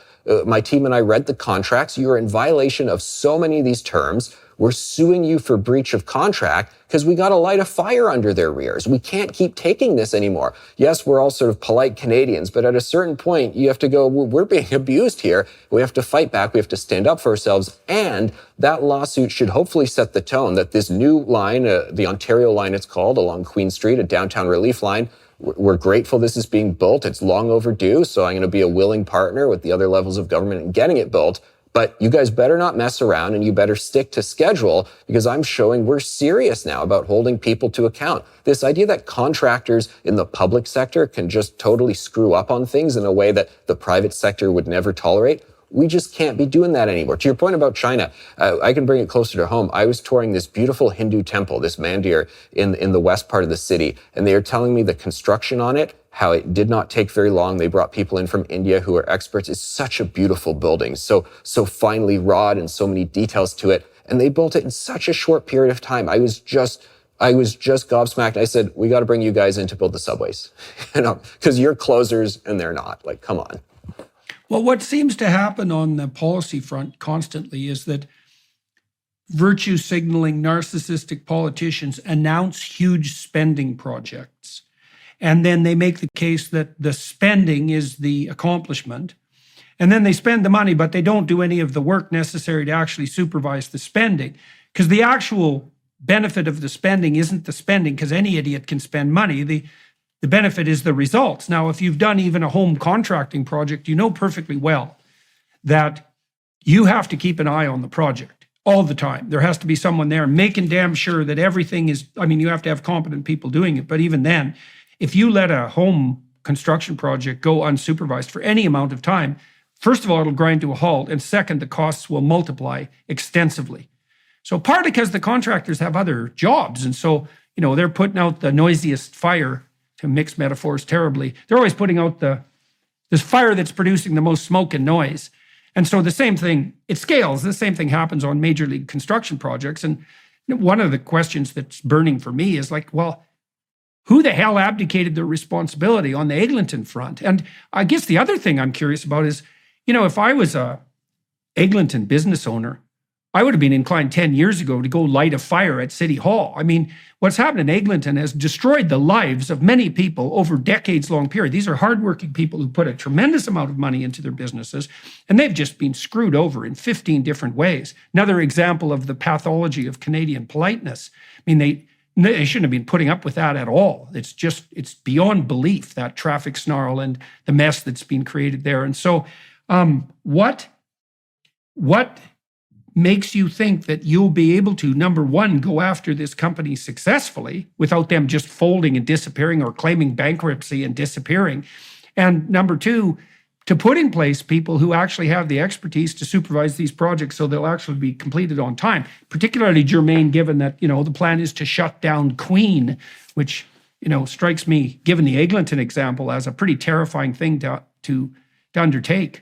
My team and I read the contracts. You're in violation of so many of these terms. We're suing you for breach of contract because we got to light a fire under their rears. We can't keep taking this anymore. Yes, we're all sort of polite Canadians, but at a certain point, you have to go, we're being abused here. We have to fight back. We have to stand up for ourselves. And that lawsuit should hopefully set the tone that this new line, the Ontario line it's called, along Queen Street, a downtown relief line, we're grateful this is being built. It's long overdue. So I'm going to be a willing partner with the other levels of government in getting it built. But you guys better not mess around and you better stick to schedule, because I'm showing we're serious now about holding people to account. This idea that contractors in the public sector can just totally screw up on things in a way that the private sector would never tolerate. We just can't be doing that anymore. To your point about China, I can bring it closer to home. I was touring this beautiful Hindu temple, this mandir in the west part of the city, and they are telling me the construction on it, how it did not take very long. They brought people in from India who are experts. It's such a beautiful building, so finely wrought and so many details to it. And they built it in such a short period of time. I was just gobsmacked. I said, we got to bring you guys in to build the subways, because you're closers and they're not. Like, come on. Well, what seems to happen on the policy front constantly is that virtue signaling narcissistic politicians announce huge spending projects. And then they make the case that the spending is the accomplishment. And then they spend the money, but they don't do any of the work necessary to actually supervise the spending. Because the actual benefit of the spending isn't the spending, because any idiot can spend money. The benefit is the results. Now, if you've done even a home contracting project, you know perfectly well that you have to keep an eye on the project. all the time. There has to be someone there making damn sure that everything is, I mean, you have to have competent people doing it. But even then, if you let a home construction project go unsupervised for any amount of time, first of all, it'll grind to a halt. And second, the costs will multiply extensively. So partly because the contractors have other jobs. And so, they're putting out the noisiest fire, to mix metaphors terribly. They're always putting out this fire that's producing the most smoke and noise. And so the same thing, it scales. The same thing happens on major league construction projects. And one of the questions that's burning for me is like, well, who the hell abdicated their responsibility on the Eglinton front? And I guess the other thing I'm curious about is, if I was a Eglinton business owner, I would have been inclined 10 years ago to go light a fire at City Hall. I mean, what's happened in Eglinton has destroyed the lives of many people over decades-long period. These are hardworking people who put a tremendous amount of money into their businesses, and they've just been screwed over in 15 different ways. Another example of the pathology of Canadian politeness. I mean, they shouldn't have been putting up with that at all. It's beyond belief, that traffic snarl and the mess that's been created there. And so what makes you think that you'll be able to, number one, go after this company successfully without them just folding and disappearing or claiming bankruptcy and disappearing? And number two, to put in place people who actually have the expertise to supervise these projects so they'll actually be completed on time, particularly germane given that, the plan is to shut down Queen, which, strikes me, given the Eglinton example, as a pretty terrifying thing to undertake.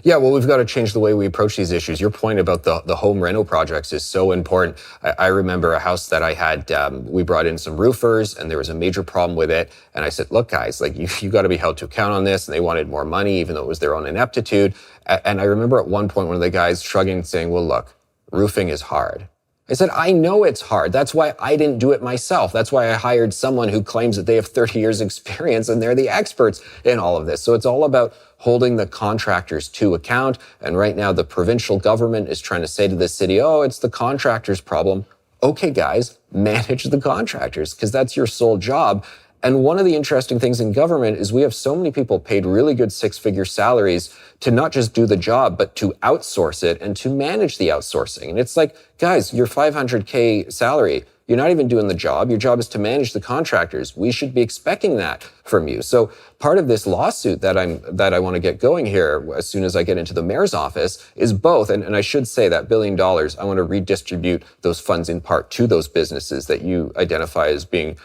Yeah, well, we've got to change the way we approach these issues. Your point about the home rental projects is so important. I remember a house that I had, we brought in some roofers and there was a major problem with it. And I said, look, guys, like you got to be held to account on this. And they wanted more money, even though it was their own ineptitude. And I remember at one point, one of the guys shrugging and saying, well, look, roofing is hard. I said, I know it's hard. That's why I didn't do it myself. That's why I hired someone who claims that they have 30 years experience and they're the experts in all of this. So it's all about holding the contractors to account. And right now the provincial government is trying to say to the city, oh, it's the contractors' problem. Okay, guys, manage the contractors because that's your sole job. And one of the interesting things in government is we have so many people paid really good six-figure salaries to not just do the job, but to outsource it and to manage the outsourcing. And it's like, guys, your $500K salary, you're not even doing the job. Your job is to manage the contractors. We should be expecting that from you. So part of this lawsuit that I want to get going here as soon as I get into the mayor's office is both. And I should say that $1 billion, I want to redistribute those funds in part to those businesses that you identify as being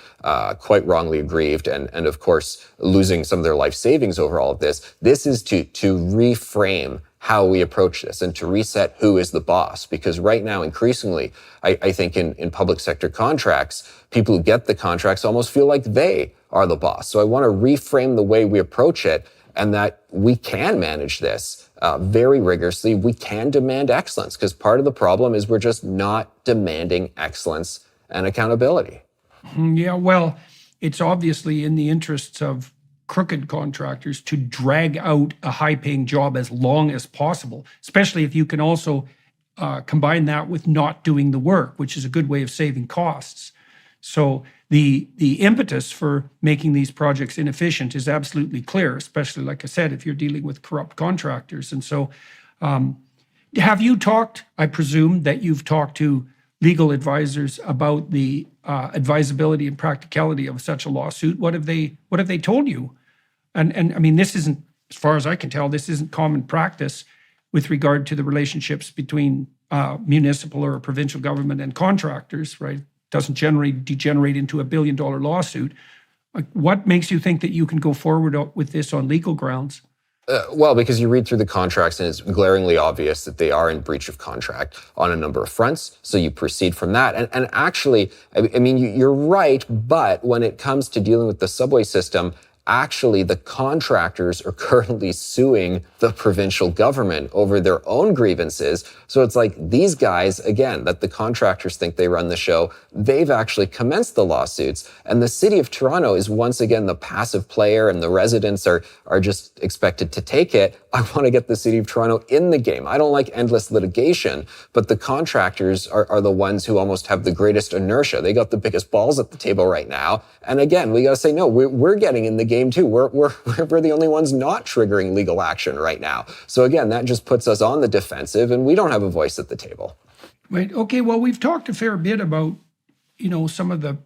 quite wrongly aggrieved and of course, losing some of their life savings over all of this. This is to reframe how we approach this and to reset who is the boss. Because right now, increasingly, I think in public sector contracts, people who get the contracts almost feel like they are the boss. So I want to reframe the way we approach it and that we can manage this very rigorously. We can demand excellence because part of the problem is we're just not demanding excellence and accountability. Yeah, well, it's obviously in the interests of crooked contractors to drag out a high-paying job as long as possible, especially if you can also combine that with not doing the work, which is a good way of saving costs. So the impetus for making these projects inefficient is absolutely clear, especially, like I said, if you're dealing with corrupt contractors. And so have you talked, I presume that you've talked to legal advisors about the advisability and practicality of such a lawsuit? What have they told you? And I mean, this isn't, as far as I can tell, this isn't common practice with regard to the relationships between municipal or provincial government and contractors, right? It doesn't generally degenerate into a $1 billion lawsuit. Like, what makes you think that you can go forward with this on legal grounds? Well, because you read through the contracts and it's glaringly obvious that they are in breach of contract on a number of fronts. So you proceed from that. And actually, I mean, you're right. But when it comes to dealing with the subway system, actually, the contractors are currently suing the provincial government over their own grievances. So it's like these guys, again, that the contractors think they run the show, they've actually commenced the lawsuits. And the city of Toronto is once again the passive player and the residents are just expected to take it. I want to get the city of Toronto in the game. I don't like endless litigation, but the contractors are the ones who almost have the greatest inertia. They got the biggest balls at the table right now. And again, we got to say, no, we're getting in the game too. We're the only ones not triggering legal action right now. So again, that just puts us on the defensive and we don't have a voice at the table. Right. Okay. Well, we've talked a fair bit about, some of the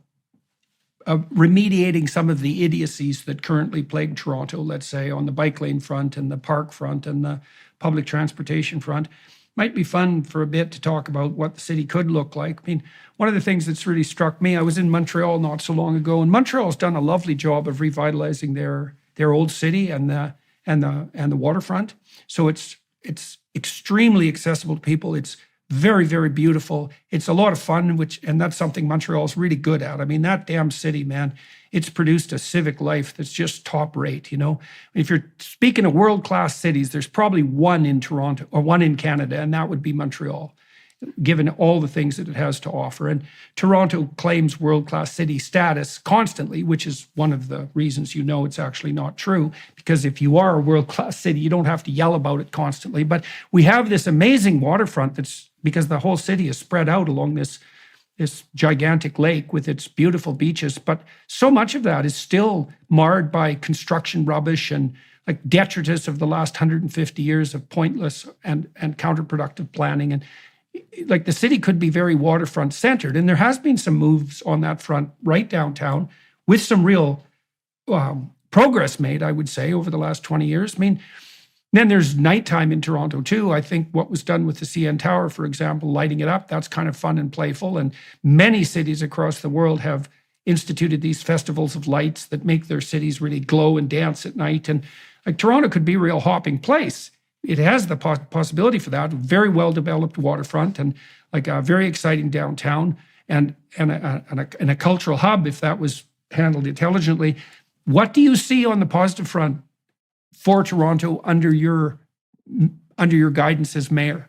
remediating some of the idiocies that currently plague Toronto, let's say on the bike lane front and the park front and the public transportation front. Might be fun for a bit to talk about what the city could look like. I mean, one of the things that's really struck me, I was in Montreal not so long ago, and Montreal's done a lovely job of revitalizing their old city and the waterfront. So it's extremely accessible to people. It's very, very beautiful. It's a lot of fun, and that's something Montreal's really good at. I mean, that damn city, man, it's produced a civic life that's just top rate, If you're speaking of world-class cities, there's probably one in Toronto or one in Canada, and that would be Montreal, given all the things that it has to offer. And Toronto claims world-class city status constantly, which is one of the reasons it's actually not true, because if you are a world-class city, you don't have to yell about it constantly. But we have this amazing waterfront that's because the whole city is spread out along this gigantic lake with its beautiful beaches. But so much of that is still marred by construction rubbish and like detritus of the last 150 years of pointless and counterproductive planning. And like the city could be very waterfront centered. And there has been some moves on that front right downtown with some real progress made, I would say, over the last 20 years. I mean, then there's nighttime in Toronto too. I think what was done with the CN Tower, for example, lighting it up, that's kind of fun and playful. And many cities across the world have instituted these festivals of lights that make their cities really glow and dance at night. And like Toronto could be a real hopping place. It has the possibility for that. Very well developed waterfront and like a very exciting downtown and a cultural hub if that was handled intelligently. What do you see on the positive front for Toronto under your guidance as mayor?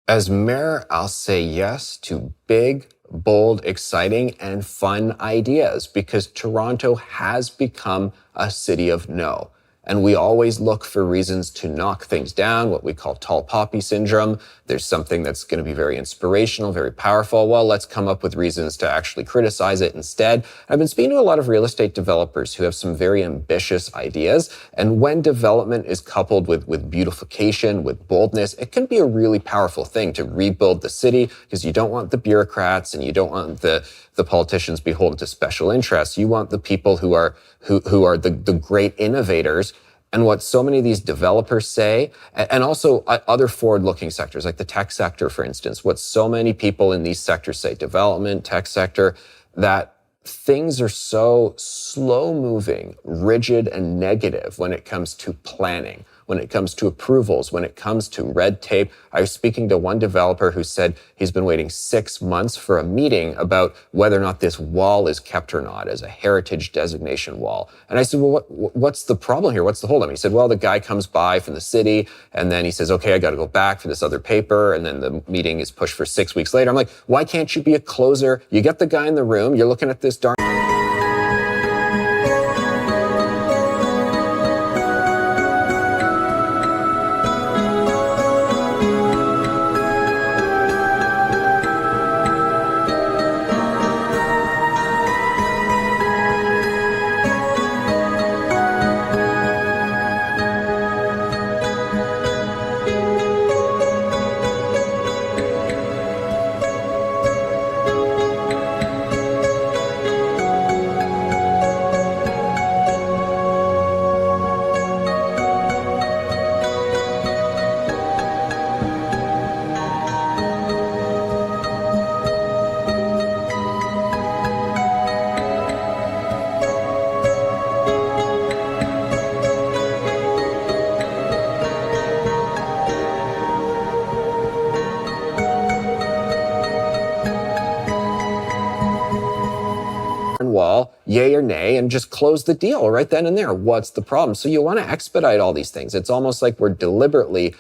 As mayor, I'll say yes to big, bold, exciting, and fun ideas because Toronto has become a city of no. And we always look for reasons to knock things down, what we call tall poppy syndrome. There's something that's going to be very inspirational, very powerful. Well, let's come up with reasons to actually criticize it instead. I've been speaking to a lot of real estate developers who have some very ambitious ideas. And when development is coupled with beautification, with boldness, it can be a really powerful thing to rebuild the city because you don't want the bureaucrats and you don't want the politicians beholden to special interests. You want the people who are the great innovators. And what so many of these developers say, and also other forward-looking sectors, like the tech sector, for instance, what so many people in these sectors say, development, tech sector, that things are so slow-moving, rigid, and negative when it comes to planning, when it comes to approvals, when it comes to red tape. I was speaking to one developer who said he's been waiting 6 months for a meeting about whether or not this wall is kept or not as a heritage designation wall. And I said, well, what's the problem here? What's the holdup? He said, well, the guy comes by from the city and then he says, okay, I got to go back for this other paper. And then the meeting is pushed for 6 weeks later. I'm like, why can't you be a closer? You get the guy in the room, you're looking at this darn wall, yay or nay, and just close the deal right then and there. What's the problem? So you want to expedite all these things. It's almost like we're deliberately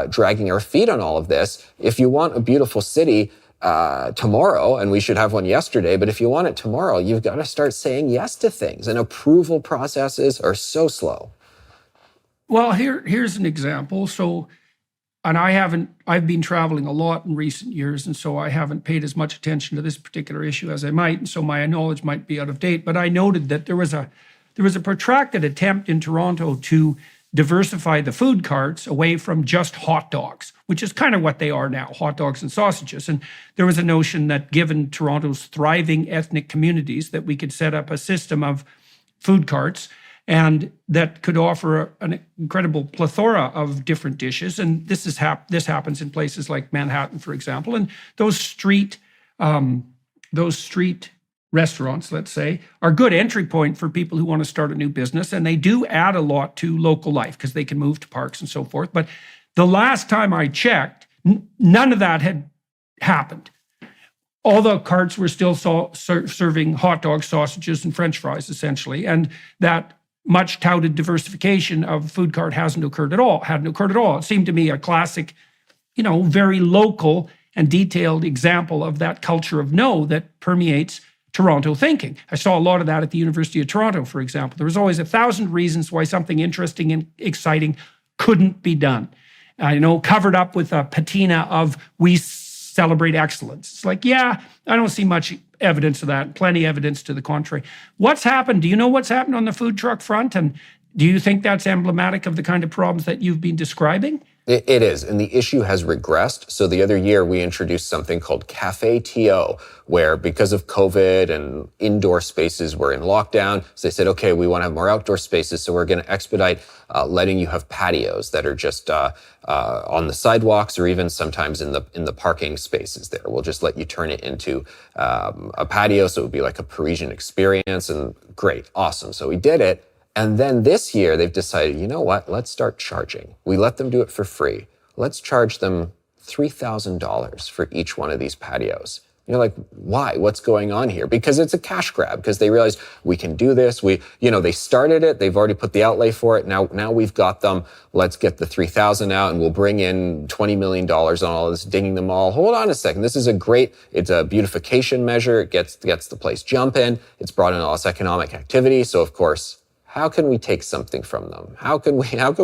dragging our feet on all of this. If you want a beautiful city tomorrow, and we should have one yesterday, but if you want it tomorrow, you've got to start saying yes to things. And approval processes are so slow. Well, here's an example. So, and I've been traveling a lot in recent years, and so I haven't paid as much attention to this particular issue as I might, and so my knowledge might be out of date. But I noted that there was a protracted attempt in Toronto to diversify the food carts away from just hot dogs, which is kind of what they are now, hot dogs and sausages. And there was a notion that given Toronto's thriving ethnic communities, that we could set up a system of food carts and that could offer an incredible plethora of different dishes. And this happens in places like Manhattan, for example. And those street restaurants, let's say, are a good entry point for people who want to start a new business. And they do add a lot to local life because they can move to parks and so forth. But the last time I checked, none of that had happened. All the carts were still serving hot dogs, sausages, and French fries, essentially. And that much touted diversification of food cart hadn't occurred at all. It seemed to me a classic, very local and detailed example of that culture of no that permeates Toronto thinking. I saw a lot of that at the University of Toronto, for example. There was always 1,000 reasons why something interesting and exciting couldn't be done. Covered up with a patina of we celebrate excellence. It's like, yeah, I don't see much evidence of that, plenty evidence to the contrary. What's happened? Do you know what's happened on the food truck front? And do you think that's emblematic of the kind of problems that you've been describing? It is, and the issue has regressed. So the other year, we introduced something called Cafe TO, where because of COVID and indoor spaces were in lockdown, so they said, okay, we want to have more outdoor spaces, so we're going to expedite letting you have patios that are just on the sidewalks or even sometimes in the parking spaces there. We'll just let you turn it into a patio, so it would be like a Parisian experience, and great, awesome. So we did it. And then this year, they've decided, you know what, let's start charging. We let them do it for free. Let's charge them $3,000 for each one of these patios. You're like, why? What's going on here? Because it's a cash grab, because they realize we can do this. They started it. They've already put the outlay for it. Now we've got them. Let's get the $3,000 out and we'll bring in $20 million on all this, dinging them all. Hold on a second. This is it's a beautification measure. It gets the place jumping. It's brought in all this economic activity. So of course, how can we take something from them? How can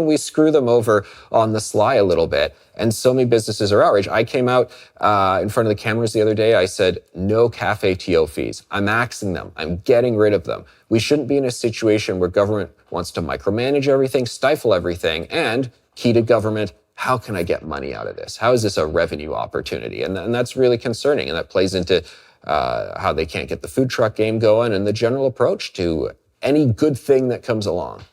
we screw them over on the sly a little bit? And so many businesses are outraged. I came out in front of the cameras the other day. I said, no Cafe TO fees. I'm axing them. I'm getting rid of them. We shouldn't be in a situation where government wants to micromanage everything, stifle everything, and key to government, how can I get money out of this? How is this a revenue opportunity? And that's really concerning. And that plays into how they can't get the food truck game going and the general approach to any good thing that comes along.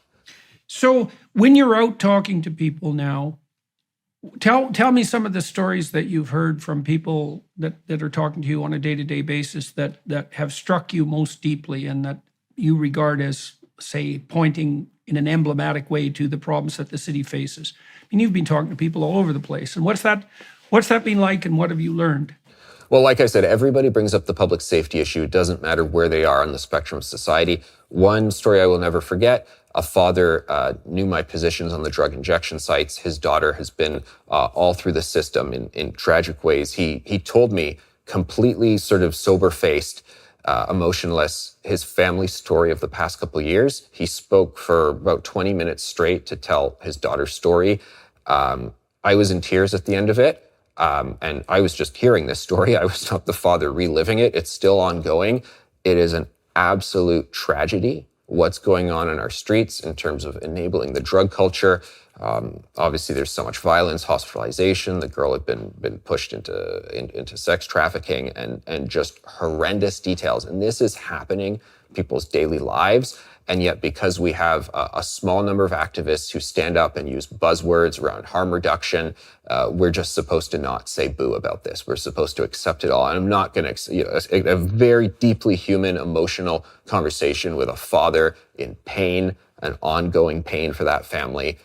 So when you're out talking to people now, tell me some of the stories that you've heard from people that are talking to you on a day-to-day basis that have struck you most deeply and that you regard as, say, pointing in an emblematic way to the problems that the city faces. I mean, you've been talking to people all over the place. And what's that been like and what have you learned? Well, like I said, everybody brings up the public safety issue. It doesn't matter where they are on the spectrum of society. One story I will never forget, a father knew my positions on the drug injection sites. His daughter has been all through the system in tragic ways. He told me completely sort of sober-faced, emotionless, his family story of the past couple of years. He spoke for about 20 minutes straight to tell his daughter's story. I was in tears at the end of it. And I was just hearing this story. I was not the father reliving it. It's still ongoing. It is an absolute tragedy what's going on in our streets in terms of enabling the drug culture. Obviously, there's so much violence, hospitalization. The girl had been pushed into sex trafficking and just horrendous details. And this is happening in people's daily lives. And yet, because we have a small number of activists who stand up and use buzzwords around harm reduction, we're just supposed to not say boo about this. We're supposed to accept it all. And I'm not going to, a very deeply human, emotional conversation with a father in pain, an ongoing pain for that family.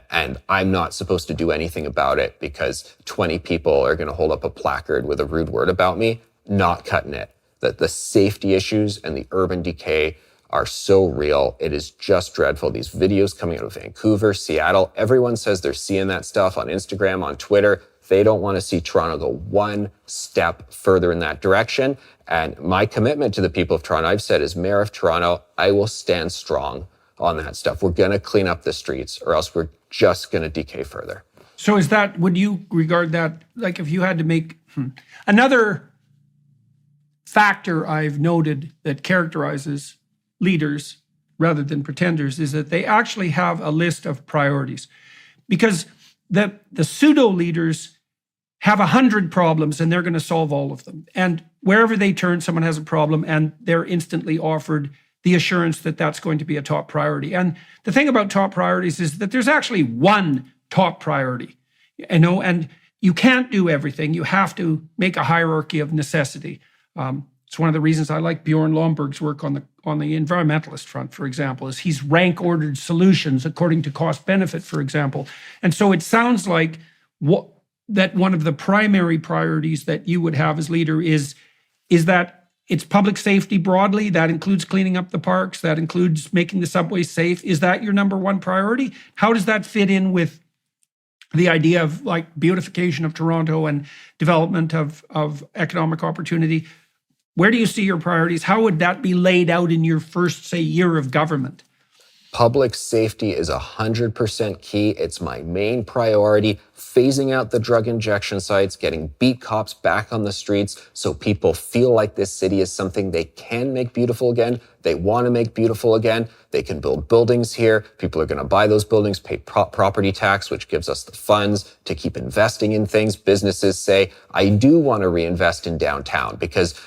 And I'm not supposed to do anything about it because 20 people are going to hold up a placard with a rude word about me. Not cutting it. That the safety issues and the urban decay are so real. It is just dreadful. These videos coming out of Vancouver, Seattle, everyone says they're seeing that stuff on Instagram, on Twitter. They don't want to see Toronto go one step further in that direction. And my commitment to the people of Toronto, I've said as mayor of Toronto, I will stand strong on that stuff. We're going to clean up the streets or else we're just going to decay further. So would you regard that, like if you had to make another factor I've noted that characterizes leaders rather than pretenders, is that they actually have a list of priorities. Because the pseudo leaders have 100 problems and they're going to solve all of them. And wherever they turn, someone has a problem and they're instantly offered the assurance that that's going to be a top priority. And the thing about top priorities is that there's actually one top priority, and you can't do everything. You have to make a hierarchy of necessity. It's one of the reasons I like Bjorn Lomborg's work on the environmentalist front, for example, is he's rank ordered solutions according to cost benefit, for example. And so it sounds like that one of the primary priorities that you would have as leader is that it's public safety broadly. That includes cleaning up the parks. That includes making the subways safe. Is that your number one priority? How does that fit in with the idea of like beautification of Toronto and development of economic opportunity? Where do you see your priorities? How would that be laid out in your first, say, year of government? Public safety is 100% key. It's my main priority. Phasing out the drug injection sites, getting beat cops back on the streets so people feel like this city is something they can make beautiful again. They want to make beautiful again. They can build buildings here. People are going to buy those buildings, pay property tax, which gives us the funds to keep investing in things. Businesses say, I do want to reinvest in downtown because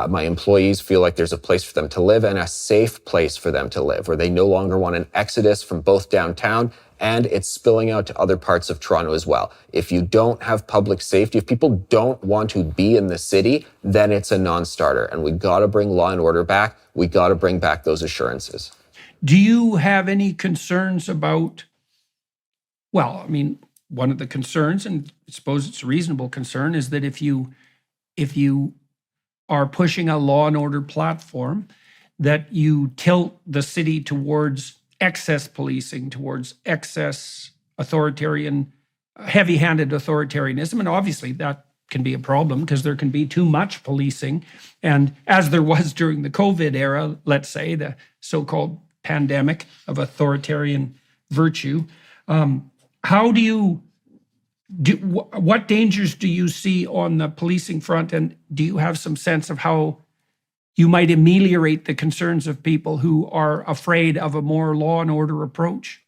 my employees feel like there's a place for them to live and a safe place for them to live, where they no longer want an exodus from both downtown and it's spilling out to other parts of Toronto as well. If you don't have public safety, if people don't want to be in the city, then it's a non-starter. And we got to bring law and order back. We got to bring back those assurances. Do you have any concerns about, well, I mean, one of the concerns, and I suppose it's a reasonable concern, is that if you are pushing a law and order platform, that you tilt the city towards excess policing, towards excess authoritarian, heavy-handed authoritarianism. And obviously that can be a problem because there can be too much policing. And as there was during the COVID era, let's say, the so-called pandemic of authoritarian virtue, what dangers do you see on the policing front? And do you have some sense of how you might ameliorate the concerns of people who are afraid of a more law and order approach?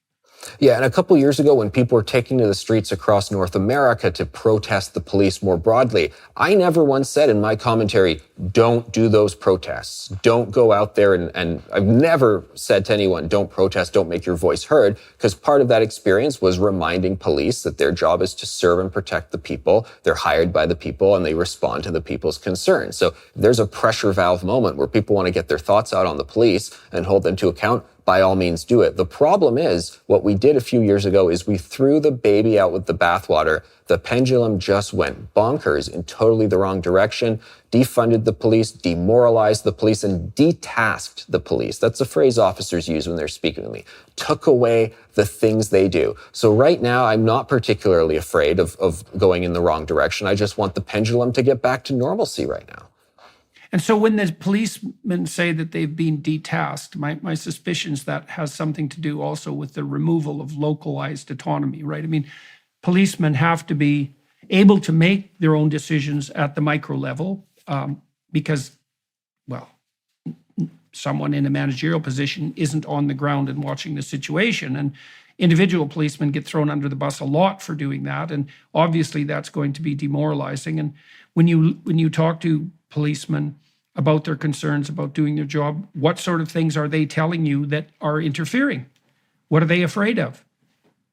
Yeah, and a couple years ago when people were taking to the streets across North America to protest the police more broadly, I never once said in my commentary, don't do those protests. Don't go out there and I've never said to anyone, don't protest, don't make your voice heard, because part of that experience was reminding police that their job is to serve and protect the people. They're hired by the people and they respond to the people's concerns. So there's a pressure valve moment where people want to get their thoughts out on the police and hold them to account. By all means, do it. The problem is what we did a few years ago is we threw the baby out with the bathwater. The pendulum just went bonkers in totally the wrong direction, defunded the police, demoralized the police, and detasked the police. That's a phrase officers use when they're speaking to me. Took away the things they do. So right now, I'm not particularly afraid of going in the wrong direction. I just want the pendulum to get back to normalcy right now. And so when the policemen say that they've been detasked, my suspicions that has something to do also with the removal of localized autonomy, right? I mean, policemen have to be able to make their own decisions at the micro level because, well, someone in a managerial position isn't on the ground and watching the situation. And individual policemen get thrown under the bus a lot for doing that. And obviously that's going to be demoralizing. And when you talk to policemen about their concerns about doing their job, what sort of things are they telling you that are interfering? What are they afraid of?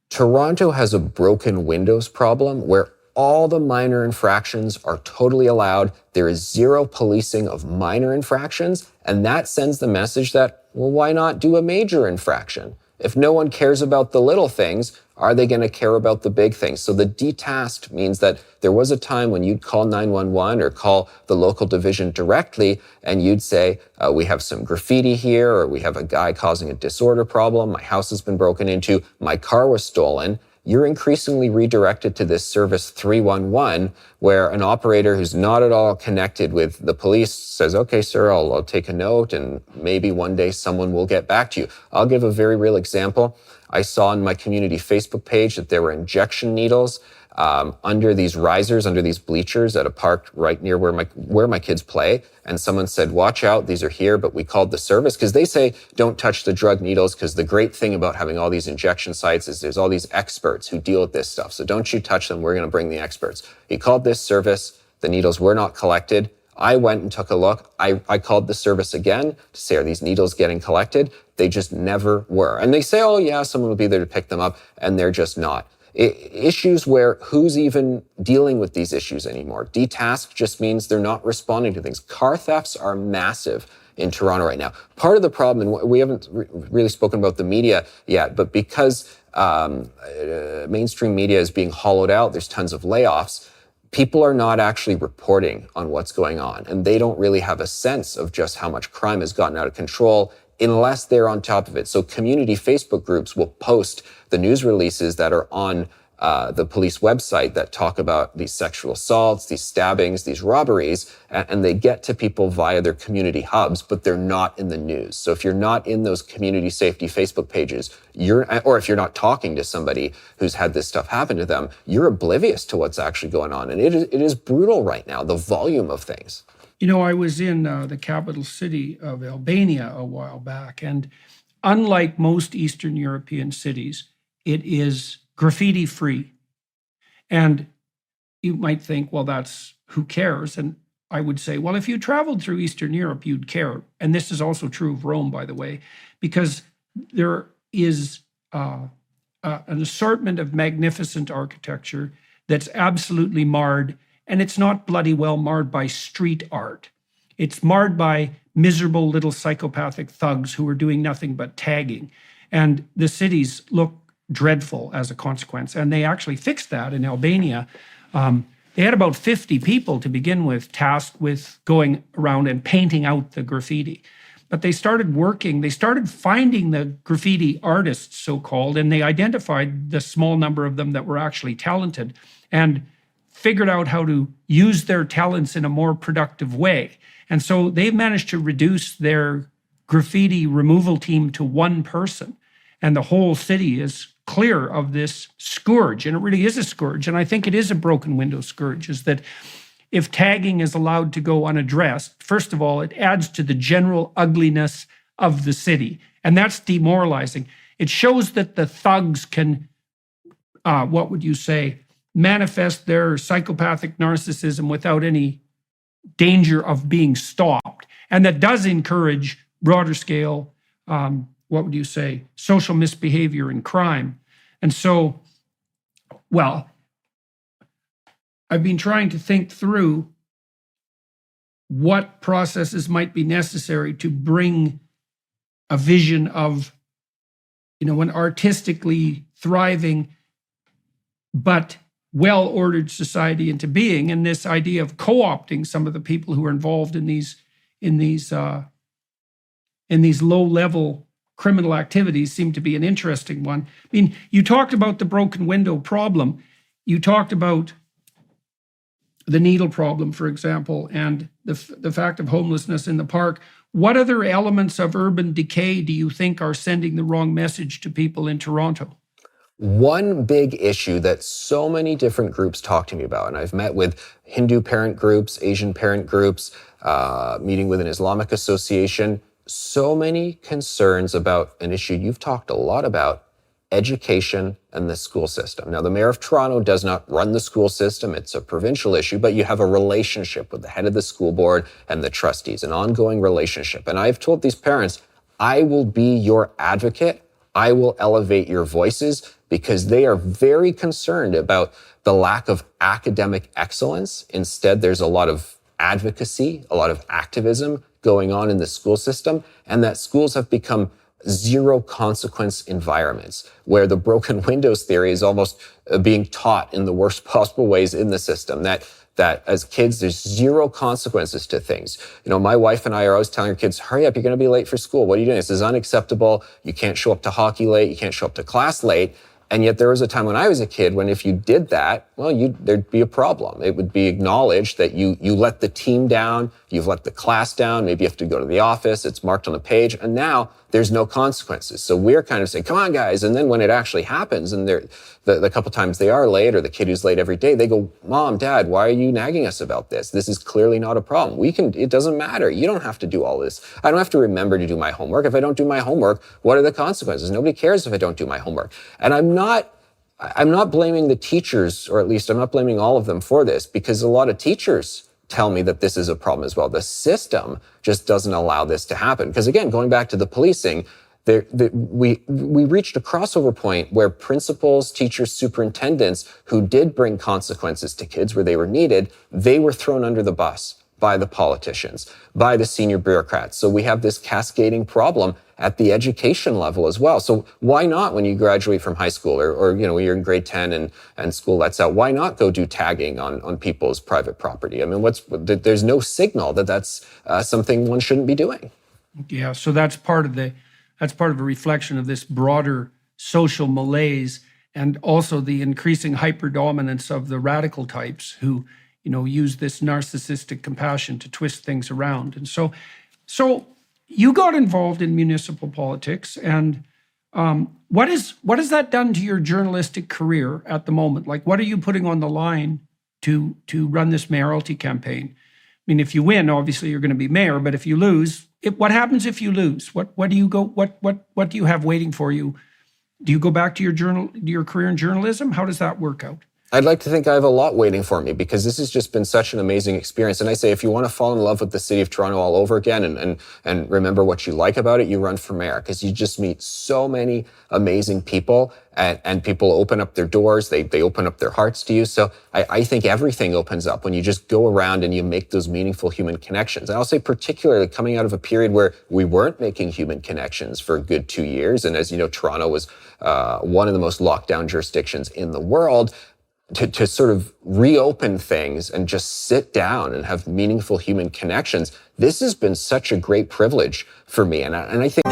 Toronto has a broken windows problem where all the minor infractions are totally allowed. There is zero policing of minor infractions, and that sends the message that, well, why not do a major infraction? If no one cares about the little things, are they going to care about the big things? So the detasked means that there was a time when you'd call 911 or call the local division directly and you'd say, we have some graffiti here, or we have a guy causing a disorder problem. My house has been broken into. My car was stolen. You're increasingly redirected to this service 311, where an operator who's not at all connected with the police says, okay, sir, I'll take a note and maybe one day someone will get back to you. I'll give a very real example. I saw on my community Facebook page that there were injection needles under these risers, under these bleachers at a park right near where my kids play. And someone said, watch out, these are here, but we called the service because they say don't touch the drug needles, because the great thing about having all these injection sites is there's all these experts who deal with this stuff. So don't you touch them, we're going to bring the experts. He called this service, the needles were not collected. I went and took a look. I called the service again to say, are these needles getting collected? They just never were. And they say, oh yeah, someone will be there to pick them up, and they're just not. Issues where who's even dealing with these issues anymore? Detask just means they're not responding to things. Car thefts are massive in Toronto right now. Part of the problem, and we haven't really spoken about the media yet, but because mainstream media is being hollowed out, there's tons of layoffs, people are not actually reporting on what's going on, and they don't really have a sense of just how much crime has gotten out of control unless they're on top of it. So community Facebook groups will post the news releases that are on the police website that talk about these sexual assaults, these stabbings, these robberies, and they get to people via their community hubs, but they're not in the news. So if you're not in those community safety Facebook pages, or if you're not talking to somebody who's had this stuff happen to them, you're oblivious to what's actually going on. And it is brutal right now, the volume of things. You know, I was in the capital city of Albania a while back, and unlike most Eastern European cities, it is graffiti free. And you might think, well, that's who cares? And I would say, well, if you traveled through Eastern Europe, you'd care. And this is also true of Rome, by the way, because there is an assortment of magnificent architecture that's absolutely marred. And it's not bloody well marred by street art. It's marred by miserable little psychopathic thugs who are doing nothing but tagging. And the cities look dreadful as a consequence. And they actually fixed that in Albania. They had about 50 people to begin with tasked with going around and painting out the graffiti. But they started finding the graffiti artists, so-called, and they identified the small number of them that were actually talented and figured out how to use their talents in a more productive way. And so they've managed to reduce their graffiti removal team to one person. And the whole city is clear of this scourge. And it really is a scourge. And I think it is a broken window scourge, is that if tagging is allowed to go unaddressed, first of all, it adds to the general ugliness of the city. And that's demoralizing. It shows that the thugs can, manifest their psychopathic narcissism without any danger of being stopped. And that does encourage broader scale, social misbehavior and crime. And so, well, I've been trying to think through what processes might be necessary to bring a vision of, an artistically thriving but well-ordered society into being, and this idea of co-opting some of the people who are involved in these low-level criminal activities seem to be an interesting one. I mean, you talked about the broken window problem. You talked about the needle problem, for example, and the fact of homelessness in the park. What other elements of urban decay do you think are sending the wrong message to people in Toronto? One big issue that so many different groups talk to me about, and I've met with Hindu parent groups, Asian parent groups, meeting with an Islamic association, so many concerns about an issue you've talked a lot about, education and the school system. Now, the mayor of Toronto does not run the school system. It's a provincial issue, but you have a relationship with the head of the school board and the trustees, an ongoing relationship. And I've told these parents, I will be your advocate. I will elevate your voices, because they are very concerned about the lack of academic excellence. Instead, there's a lot of advocacy, a lot of activism going on in the school system, and that schools have become zero consequence environments where the broken windows theory is almost being taught in the worst possible ways in the system. That as kids, there's zero consequences to things. My wife and I are always telling our kids, hurry up, you're going to be late for school. What are you doing? This is unacceptable. You can't show up to hockey late. You can't show up to class late. And yet there was a time when I was a kid when if you did that, well, there'd be a problem. It would be acknowledged that you let the team down, you've let the class down, maybe you have to go to the office, it's marked on a page, and now there's no consequences. So we're kind of saying, come on, guys. And then when it actually happens, and the couple times they are late, or the kid who's late every day, they go, Mom, Dad, why are you nagging us about this? This is clearly not a problem. It doesn't matter. You don't have to do all this. I don't have to remember to do my homework. If I don't do my homework, what are the consequences? Nobody cares if I don't do my homework. And I'm not blaming the teachers, or at least I'm not blaming all of them for this, because a lot of teachers tell me that this is a problem as well. The system just doesn't allow this to happen. Because again, going back to the policing, we reached a crossover point where principals, teachers, superintendents who did bring consequences to kids where they were needed, they were thrown under the bus by the politicians, by the senior bureaucrats. So we have this cascading problem at the education level as well. So why not, when you graduate from high school, or when you're in grade 10 and school lets out, why not go do tagging on people's private property? I mean, there's no signal that that's something one shouldn't be doing. Yeah, so that's part of a reflection of this broader social malaise, and also the increasing hyperdominance of the radical types who use this narcissistic compassion to twist things around. And so you got involved in municipal politics, and what has that done to your journalistic career at the moment? Like, what are you putting on the line to run this mayoralty campaign? I mean, if you win, obviously you're going to be mayor, but if you lose, what happens if you lose? What do you have waiting for you? Do you go back to your career in journalism? How does that work out? I'd like to think I have a lot waiting for me, because this has just been such an amazing experience. And I say, if you want to fall in love with the city of Toronto all over again and remember what you like about it, you run for mayor, because you just meet so many amazing people, and people open up their doors, they open up their hearts to you. So I think everything opens up when you just go around and you make those meaningful human connections. And I'll say, particularly coming out of a period where we weren't making human connections for a good 2 years. And as you know, Toronto was one of the most locked down jurisdictions in the world. To sort of reopen things and just sit down and have meaningful human connections, this has been such a great privilege for me. And I think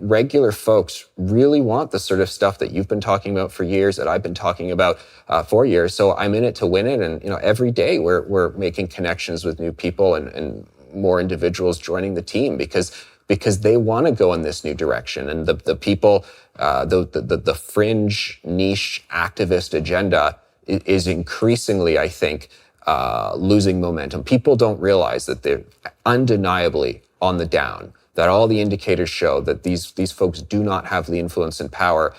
regular folks really want the sort of stuff that you've been talking about for years, that I've been talking about for years. So I'm in it to win it. And every day we're making connections with new people and more individuals joining the team, because they want to go in this new direction. And the people, the fringe niche activist agenda is increasingly, I think, losing momentum. People don't realize that they're undeniably on the down, that all the indicators show that these folks do not have the influence and power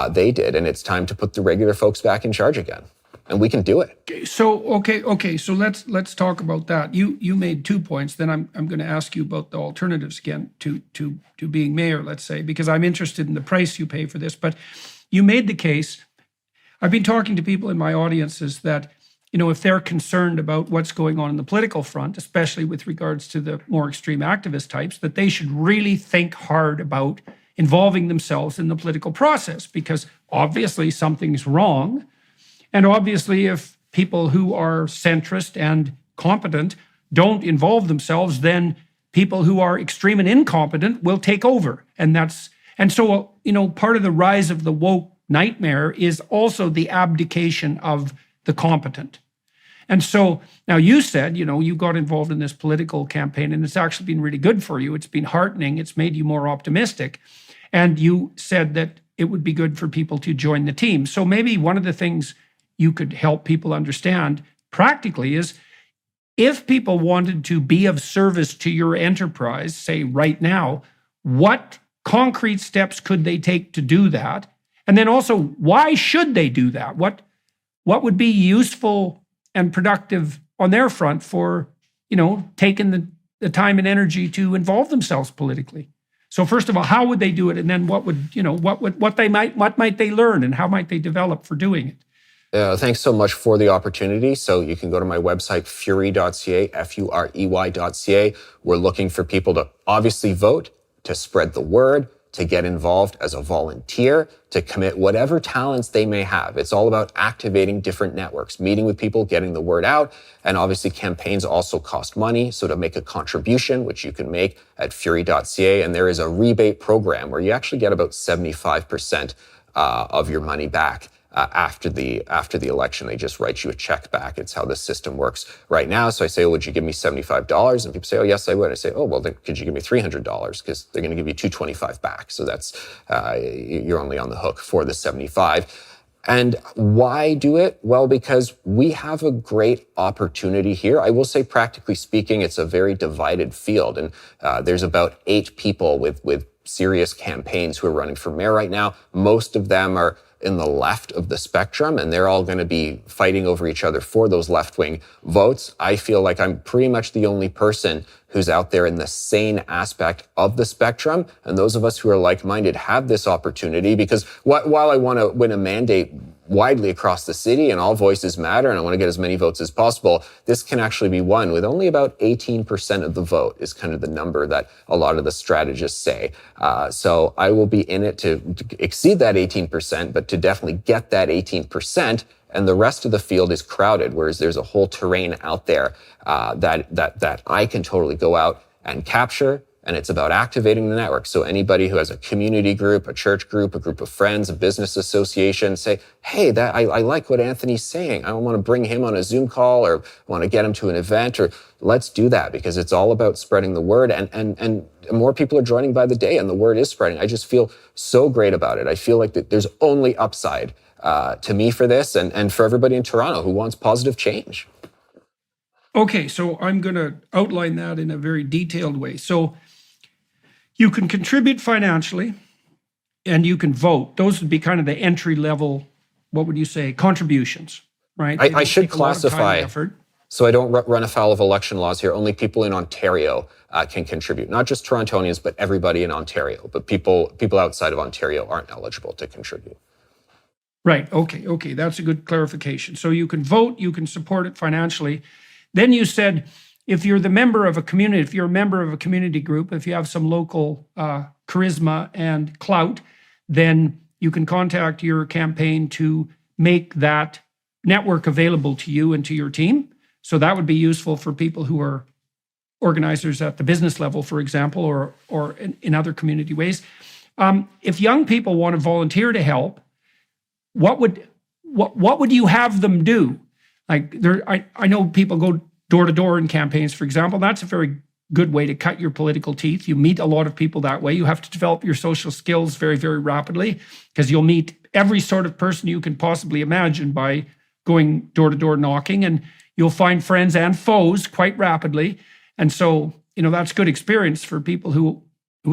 they did. And it's time to put the regular folks back in charge again. And we can do it. So, okay. So let's talk about that. You made 2 points. Then I'm going to ask you about the alternatives again to being mayor, let's say, because I'm interested in the price you pay for this. But you made the case. I've been talking to people in my audiences that, if they're concerned about what's going on in the political front, especially with regards to the more extreme activist types, that they should really think hard about involving themselves in the political process, because obviously something's wrong. And obviously, if people who are centrist and competent don't involve themselves, then people who are extreme and incompetent will take over. And so part of the rise of the woke nightmare is also the abdication of the competent. And so now you said, you got involved in this political campaign, and it's actually been really good for you. It's been heartening. It's made you more optimistic. And you said that it would be good for people to join the team. So maybe one of the things you could help people understand practically is if people wanted to be of service to your enterprise, say right now, what concrete steps could they take to do that? And then also, why should they do that? What would be useful and productive on their front for, taking the time and energy to involve themselves politically? So first of all, how would they do it? And then what might they learn and how might they develop for doing it? Thanks so much for the opportunity. So you can go to my website, furey.ca, Furey.ca. We're looking for people to obviously vote, to spread the word, to get involved as a volunteer, to commit whatever talents they may have. It's all about activating different networks, meeting with people, getting the word out. And obviously campaigns also cost money. So to make a contribution, which you can make at Furey.ca, and there is a rebate program where you actually get about 75% of your money back. After the election, they just write you a check back. It's how the system works right now. So I say, would you give me $75? And people say, oh, yes, I would. I say, oh, well, then could you give me $300? Because they're going to give you $225 back. So that's, you're only on the hook for the 75. And why do it? Well, because we have a great opportunity here. I will say, practically speaking, it's a very divided field. And there's about 8 people with serious campaigns who are running for mayor right now. Most of them are in the left of the spectrum, and they're all going to be fighting over each other for those left-wing votes. I feel like I'm pretty much the only person who's out there in the sane aspect of the spectrum. And those of us who are like-minded have this opportunity, because while I want to win a mandate widely across the city and all voices matter, and I want to get as many votes as possible, this can actually be won with only about 18% of the vote is kind of the number that a lot of the strategists say. So I will be in it to exceed that 18%, but to definitely get that 18%. And the rest of the field is crowded, whereas there's a whole terrain out there that I can totally go out and capture. And it's about activating the network. So anybody who has a community group, a church group, a group of friends, a business association, say, hey, I like what Anthony's saying. I want to bring him on a Zoom call, or want to get him to an event, or let's do that, because it's all about spreading the word. And more people are joining by the day, and the word is spreading. I just feel so great about it. I feel like that there's only upside to me for this, and for everybody in Toronto who wants positive change. Okay, so I'm going to outline that in a very detailed way. So you can contribute financially and you can vote. Those would be kind of the entry level, what would you say, contributions, right? I should classify, so I don't run afoul of election laws here. Only people in Ontario can contribute, not just Torontonians, but everybody in Ontario. But people outside of Ontario aren't eligible to contribute. Right, okay, that's a good clarification. So you can vote, you can support it financially. Then you said, if you're a member of a community group, if you have some local charisma and clout, then you can contact your campaign to make that network available to you and to your team. So that would be useful for people who are organizers at the business level, for example, or in other community ways. If young people want to volunteer to help, what would you have them do? Like I know people go door to door in campaigns, for example. That's a very good way to cut your political teeth. You meet a lot of people that way. You have to develop your social skills very, very rapidly, because you'll meet every sort of person you can possibly imagine by going door to door knocking, and you'll find friends and foes quite rapidly. And so, that's good experience for people who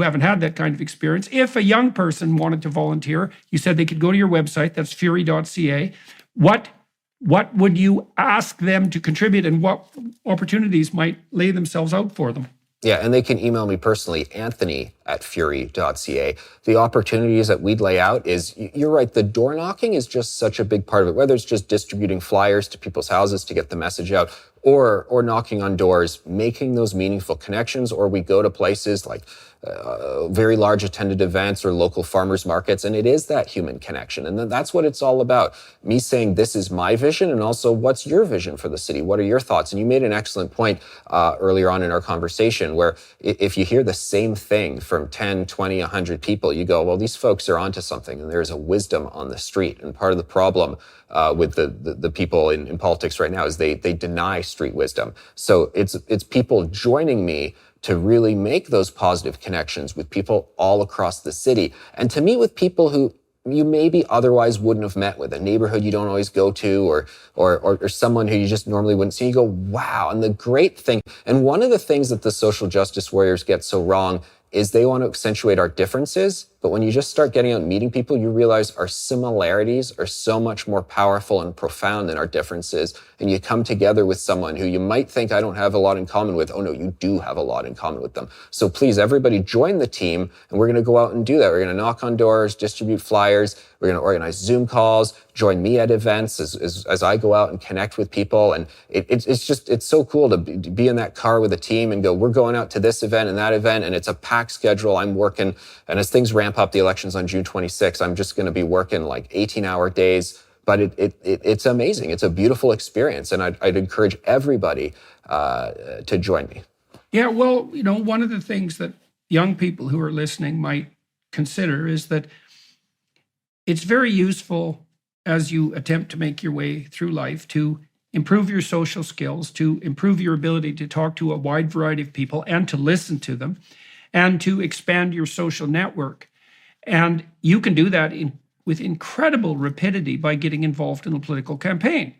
haven't had that kind of experience. If a young person wanted to volunteer, you said they could go to your website, that's furey.ca. What would you ask them to contribute, and what opportunities might lay themselves out for them? Yeah, and they can email me personally, Anthony@Furey.ca. The opportunities that we'd lay out is, you're right, the door knocking is just such a big part of it, whether it's just distributing flyers to people's houses to get the message out, or knocking on doors, making those meaningful connections, or we go to places like very large attended events or local farmers markets, and it is that human connection. And then that's what it's all about. Me saying, this is my vision, and also, what's your vision for the city? What are your thoughts? And you made an excellent point earlier on in our conversation, where if you hear the same thing from 10, 20, 100 people, you go, well, these folks are onto something, and there's a wisdom on the street. And part of the problem with the people in politics right now is they deny street wisdom. So it's people joining me to really make those positive connections with people all across the city, and to meet with people who you maybe otherwise wouldn't have met with, a neighborhood you don't always go to, or someone who you just normally wouldn't see. You go, wow. And the great thing, and one of the things that the social justice warriors get so wrong is they want to accentuate our differences. But when you just start getting out and meeting people, you realize our similarities are so much more powerful and profound than our differences. And you come together with someone who you might think, I don't have a lot in common with. Oh no, you do have a lot in common with them. So please, everybody join the team, and we're going to go out and do that. We're going to knock on doors, distribute flyers. We're going to organize Zoom calls, join me at events as I go out and connect with people. And it's so cool to be in that car with a team and go, we're going out to this event and that event, and it's a packed schedule. I'm working, and as things ramp up, the election's on June 26th, I'm just going to be working like 18-hour days. But it's amazing. It's a beautiful experience, and I'd encourage everybody to join me. Yeah, well, one of the things that young people who are listening might consider is that it's very useful as you attempt to make your way through life to improve your social skills, to improve your ability to talk to a wide variety of people and to listen to them, and to expand your social network. And you can do that with incredible rapidity by getting involved in a political campaign.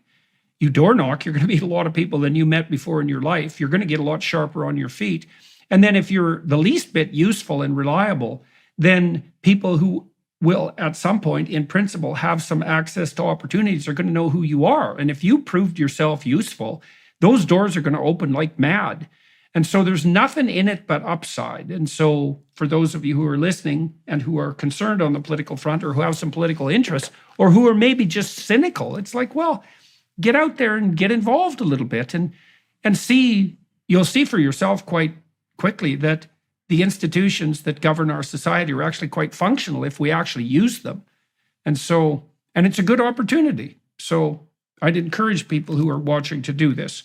You door knock, you're going to meet a lot of people than you met before in your life. You're going to get a lot sharper on your feet. And then if you're the least bit useful and reliable, then people who will at some point in principle have some access to opportunities are going to know who you are. And if you proved yourself useful, those doors are going to open like mad. And so there's nothing in it but upside. And so for those of you who are listening and who are concerned on the political front, or who have some political interest, or who are maybe just cynical, it's like, well, get out there and get involved a little bit and see, you'll see for yourself quite quickly that the institutions that govern our society are actually quite functional if we actually use them. And it's a good opportunity. So I'd encourage people who are watching to do this.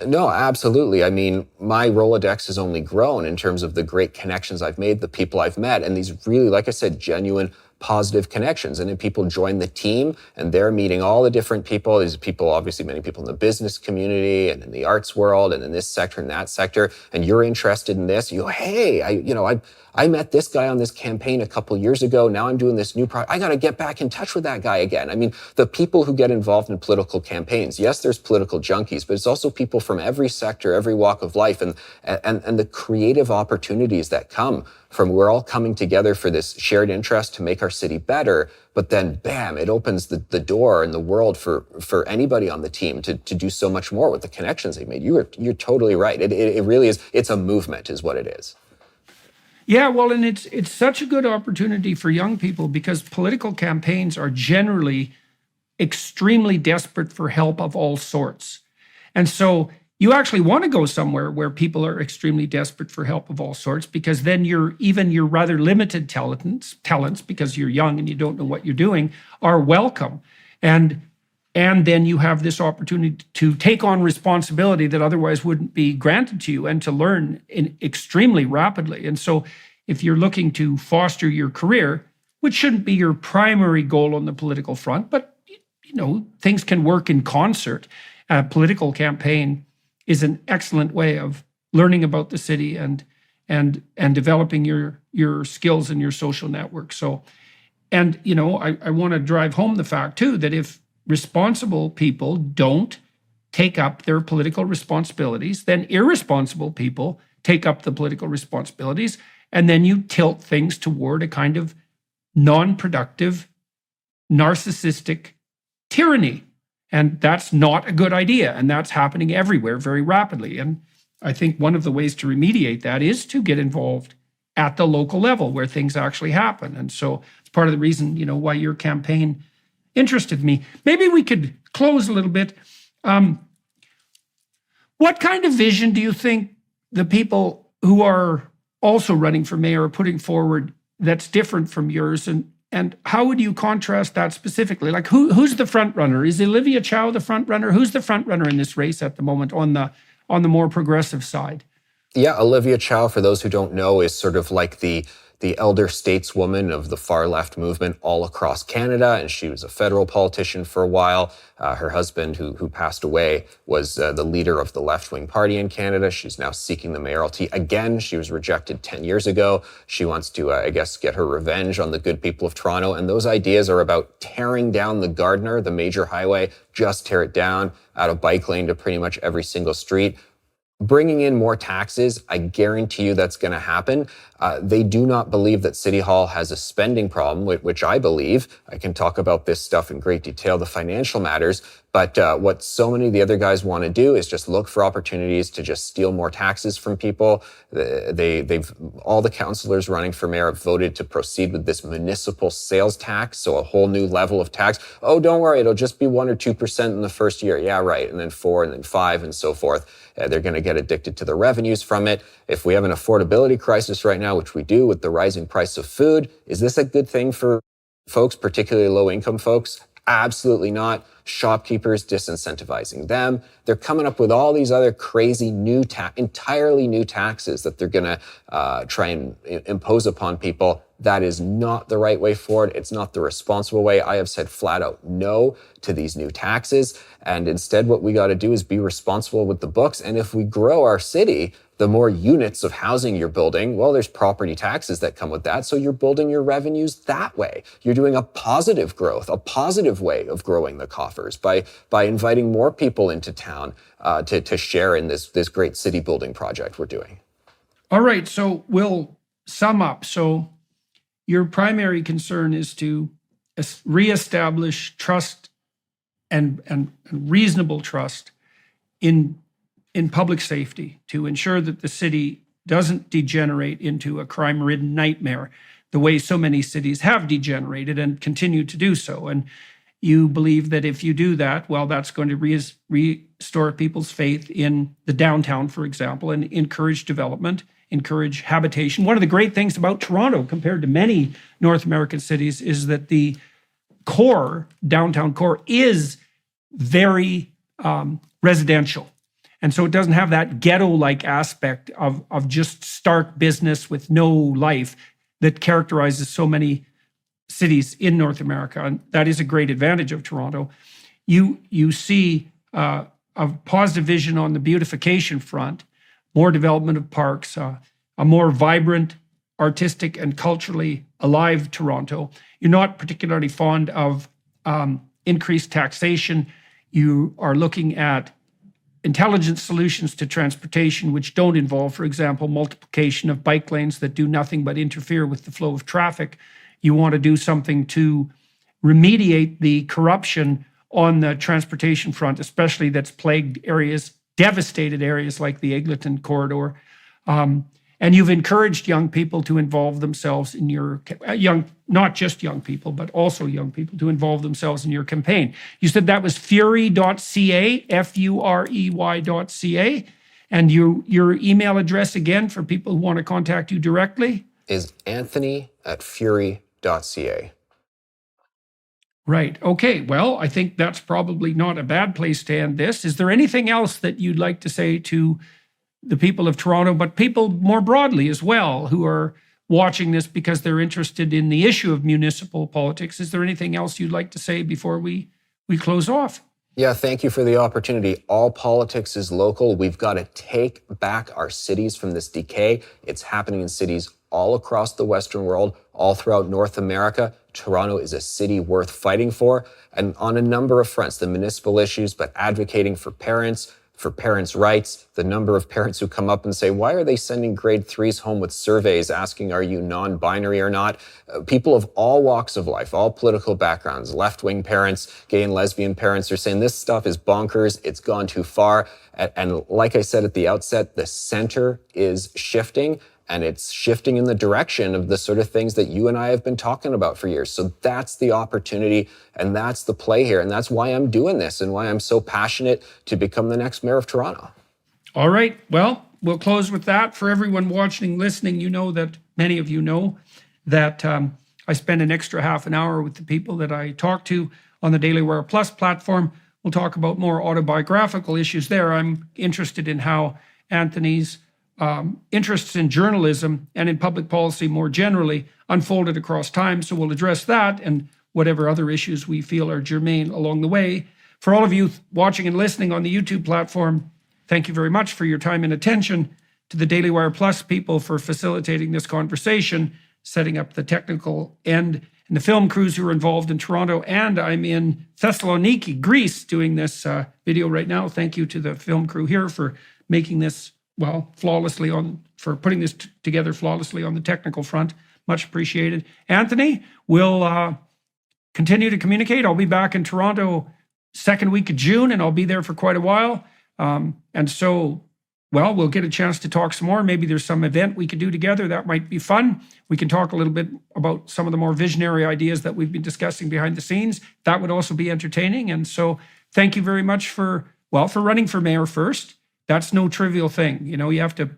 No, absolutely. I mean, my Rolodex has only grown in terms of the great connections I've made, the people I've met, and these really, like I said, genuine positive connections. And then people join the team, and they're meeting all the different people. These people, obviously many people in the business community and in the arts world and in this sector and that sector. And you're interested in this. You go, hey, I met this guy on this campaign a couple years ago. Now I'm doing this new project. I got to get back in touch with that guy again. I mean, the people who get involved in political campaigns, yes, there's political junkies, but it's also people from every sector, every walk of life, and the creative opportunities that come from, we're all coming together for this shared interest to make our city better. But then, bam, it opens the door in the world for anybody on the team to do so much more with the connections they've made. You're totally right. It really is. It's a movement is what it is. Yeah, well, and it's such a good opportunity for young people because political campaigns are generally extremely desperate for help of all sorts. And so you actually want to go somewhere where people are extremely desperate for help of all sorts, because then your rather limited talents, because you're young and you don't know what you're doing, are welcome. And then you have this opportunity to take on responsibility that otherwise wouldn't be granted to you, and to learn extremely rapidly. And so if you're looking to foster your career, which shouldn't be your primary goal on the political front, but things can work in concert. A political campaign is an excellent way of learning about the city and developing your skills and your social network. So, and I want to drive home the fact too that if responsible people don't take up their political responsibilities, then irresponsible people take up the political responsibilities, and then you tilt things toward a kind of non-productive, narcissistic tyranny. And that's not a good idea. And that's happening everywhere very rapidly. And I think one of the ways to remediate that is to get involved at the local level where things actually happen. And so it's part of the reason, why your campaign interested me. Maybe we could close a little bit. What kind of vision do you think the people who are also running for mayor are putting forward that's different from yours? And how would you contrast that specifically? Like who's the front runner? Is Olivia Chow the front runner? Who's the front runner in this race at the moment on the more progressive side? Yeah, Olivia Chow, for those who don't know, is sort of like the the elder stateswoman of the far left movement all across Canada, and she was a federal politician for a while. Her husband, who passed away, was the leader of the left-wing party in Canada. She's now seeking the mayoralty again. She was rejected 10 years ago. She wants to, I guess, get her revenge on the good people of Toronto. And those ideas are about tearing down the Gardiner, the major highway, just tear it down, out of bike lane to pretty much every single street. Bringing in more taxes, I guarantee you that's going to happen. They do not believe that City Hall has a spending problem, which I believe. I can talk about this stuff in great detail, the financial matters. But what so many of the other guys want to do is just look for opportunities to just steal more taxes from people. All the councillors running for mayor have voted to proceed with this municipal sales tax, so a whole new level of tax. Oh, don't worry, it'll just be 1 or 2% in the first year. Yeah, right, and then 4, and then 5, and so forth. They're going to get addicted to the revenues from it. If we have an affordability crisis right now, which we do with the rising price of food, is this a good thing for folks, particularly low-income folks? Absolutely not. Shopkeepers, disincentivizing them. They're coming up with all these other crazy entirely new taxes that they're going to try and impose upon people. That is not the right way forward. It's not the responsible way. I have said flat out no to these new taxes. And instead, what we got to do is be responsible with the books. And if we grow our city, the more units of housing you're building, well, there's property taxes that come with that. So you're building your revenues that way. You're doing a positive growth, a positive way of growing the coffers by inviting more people into town to share in this great city building project we're doing. All right, so we'll sum up. So your primary concern is to reestablish trust and reasonable trust in public safety, to ensure that the city doesn't degenerate into a crime-ridden nightmare the way so many cities have degenerated and continue to do so. And you believe that if you do that, well, that's going to restore people's faith in the downtown, for example, and encourage development, encourage habitation. One of the great things about Toronto compared to many North American cities is that the core, downtown core, is very residential. And so it doesn't have that ghetto-like aspect of just stark business with no life that characterizes so many cities in North America. And that is a great advantage of Toronto. You see a positive vision on the beautification front, more development of parks, a more vibrant, artistic, and culturally alive Toronto. You're not particularly fond of increased taxation. You are looking at intelligent solutions to transportation, which don't involve, for example, multiplication of bike lanes that do nothing but interfere with the flow of traffic. You want to do something to remediate the corruption on the transportation front, especially that's plagued areas, devastated areas like the Eglinton corridor. And you've encouraged young people to involve themselves in your not just young people, but also young people to involve themselves in your campaign. You said that was Furey.ca, Furey.ca. And your email address again for people who want to contact you directly? Is Anthony@Furey.ca. Right. Okay. Well, I think that's probably not a bad place to end this. Is there anything else that you'd like to say to the people of Toronto, but people more broadly as well, who are watching this because they're interested in the issue of municipal politics? Is there anything else you'd like to say before we close off? Yeah, thank you for the opportunity. All politics is local. We've got to take back our cities from this decay. It's happening in cities all across the Western world, all throughout North America. Toronto is a city worth fighting for, and on a number of fronts, the municipal issues, but advocating for parents' rights, the number of parents who come up and say, why are they sending grade 3s home with surveys asking, are you non-binary or not? People of all walks of life, all political backgrounds, left-wing parents, gay and lesbian parents are saying this stuff is bonkers, it's gone too far. And like I said at the outset, the center is shifting, and it's shifting in the direction of the sort of things that you and I have been talking about for years. So that's the opportunity, and that's the play here. And that's why I'm doing this and why I'm so passionate to become the next mayor of Toronto. All right. Well, we'll close with that. For everyone watching, listening, you know that many of you know that I spend an extra half an hour with the people that I talk to on the Daily Wire Plus platform. We'll talk about more autobiographical issues there. I'm interested in how Anthony's interests in journalism and in public policy more generally unfolded across time. So we'll address that and whatever other issues we feel are germane along the way. For all of you watching and listening on the YouTube platform, thank you very much for your time and attention. To the Daily Wire Plus people for facilitating this conversation, setting up the technical end, and the film crews who are involved in Toronto. And I'm in Thessaloniki, Greece, doing this video right now. Thank you to the film crew here for making this, well, flawlessly for putting this together flawlessly on the technical front. Much appreciated. Anthony, we'll continue to communicate. I'll be back in Toronto second week of June, and I'll be there for quite a while. And so, well, we'll get a chance to talk some more. Maybe there's some event we could do together. That might be fun. We can talk a little bit about some of the more visionary ideas that we've been discussing behind the scenes. That would also be entertaining. And so thank you very much for running for mayor first. That's no trivial thing. You know, you have to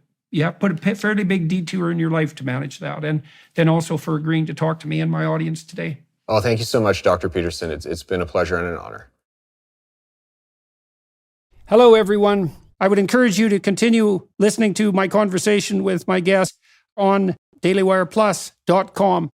put a fairly big detour in your life to manage that. And then also for agreeing to talk to me and my audience today. Oh, thank you so much, Dr. Peterson. It's been a pleasure and an honor. Hello, everyone. I would encourage you to continue listening to my conversation with my guest on dailywireplus.com.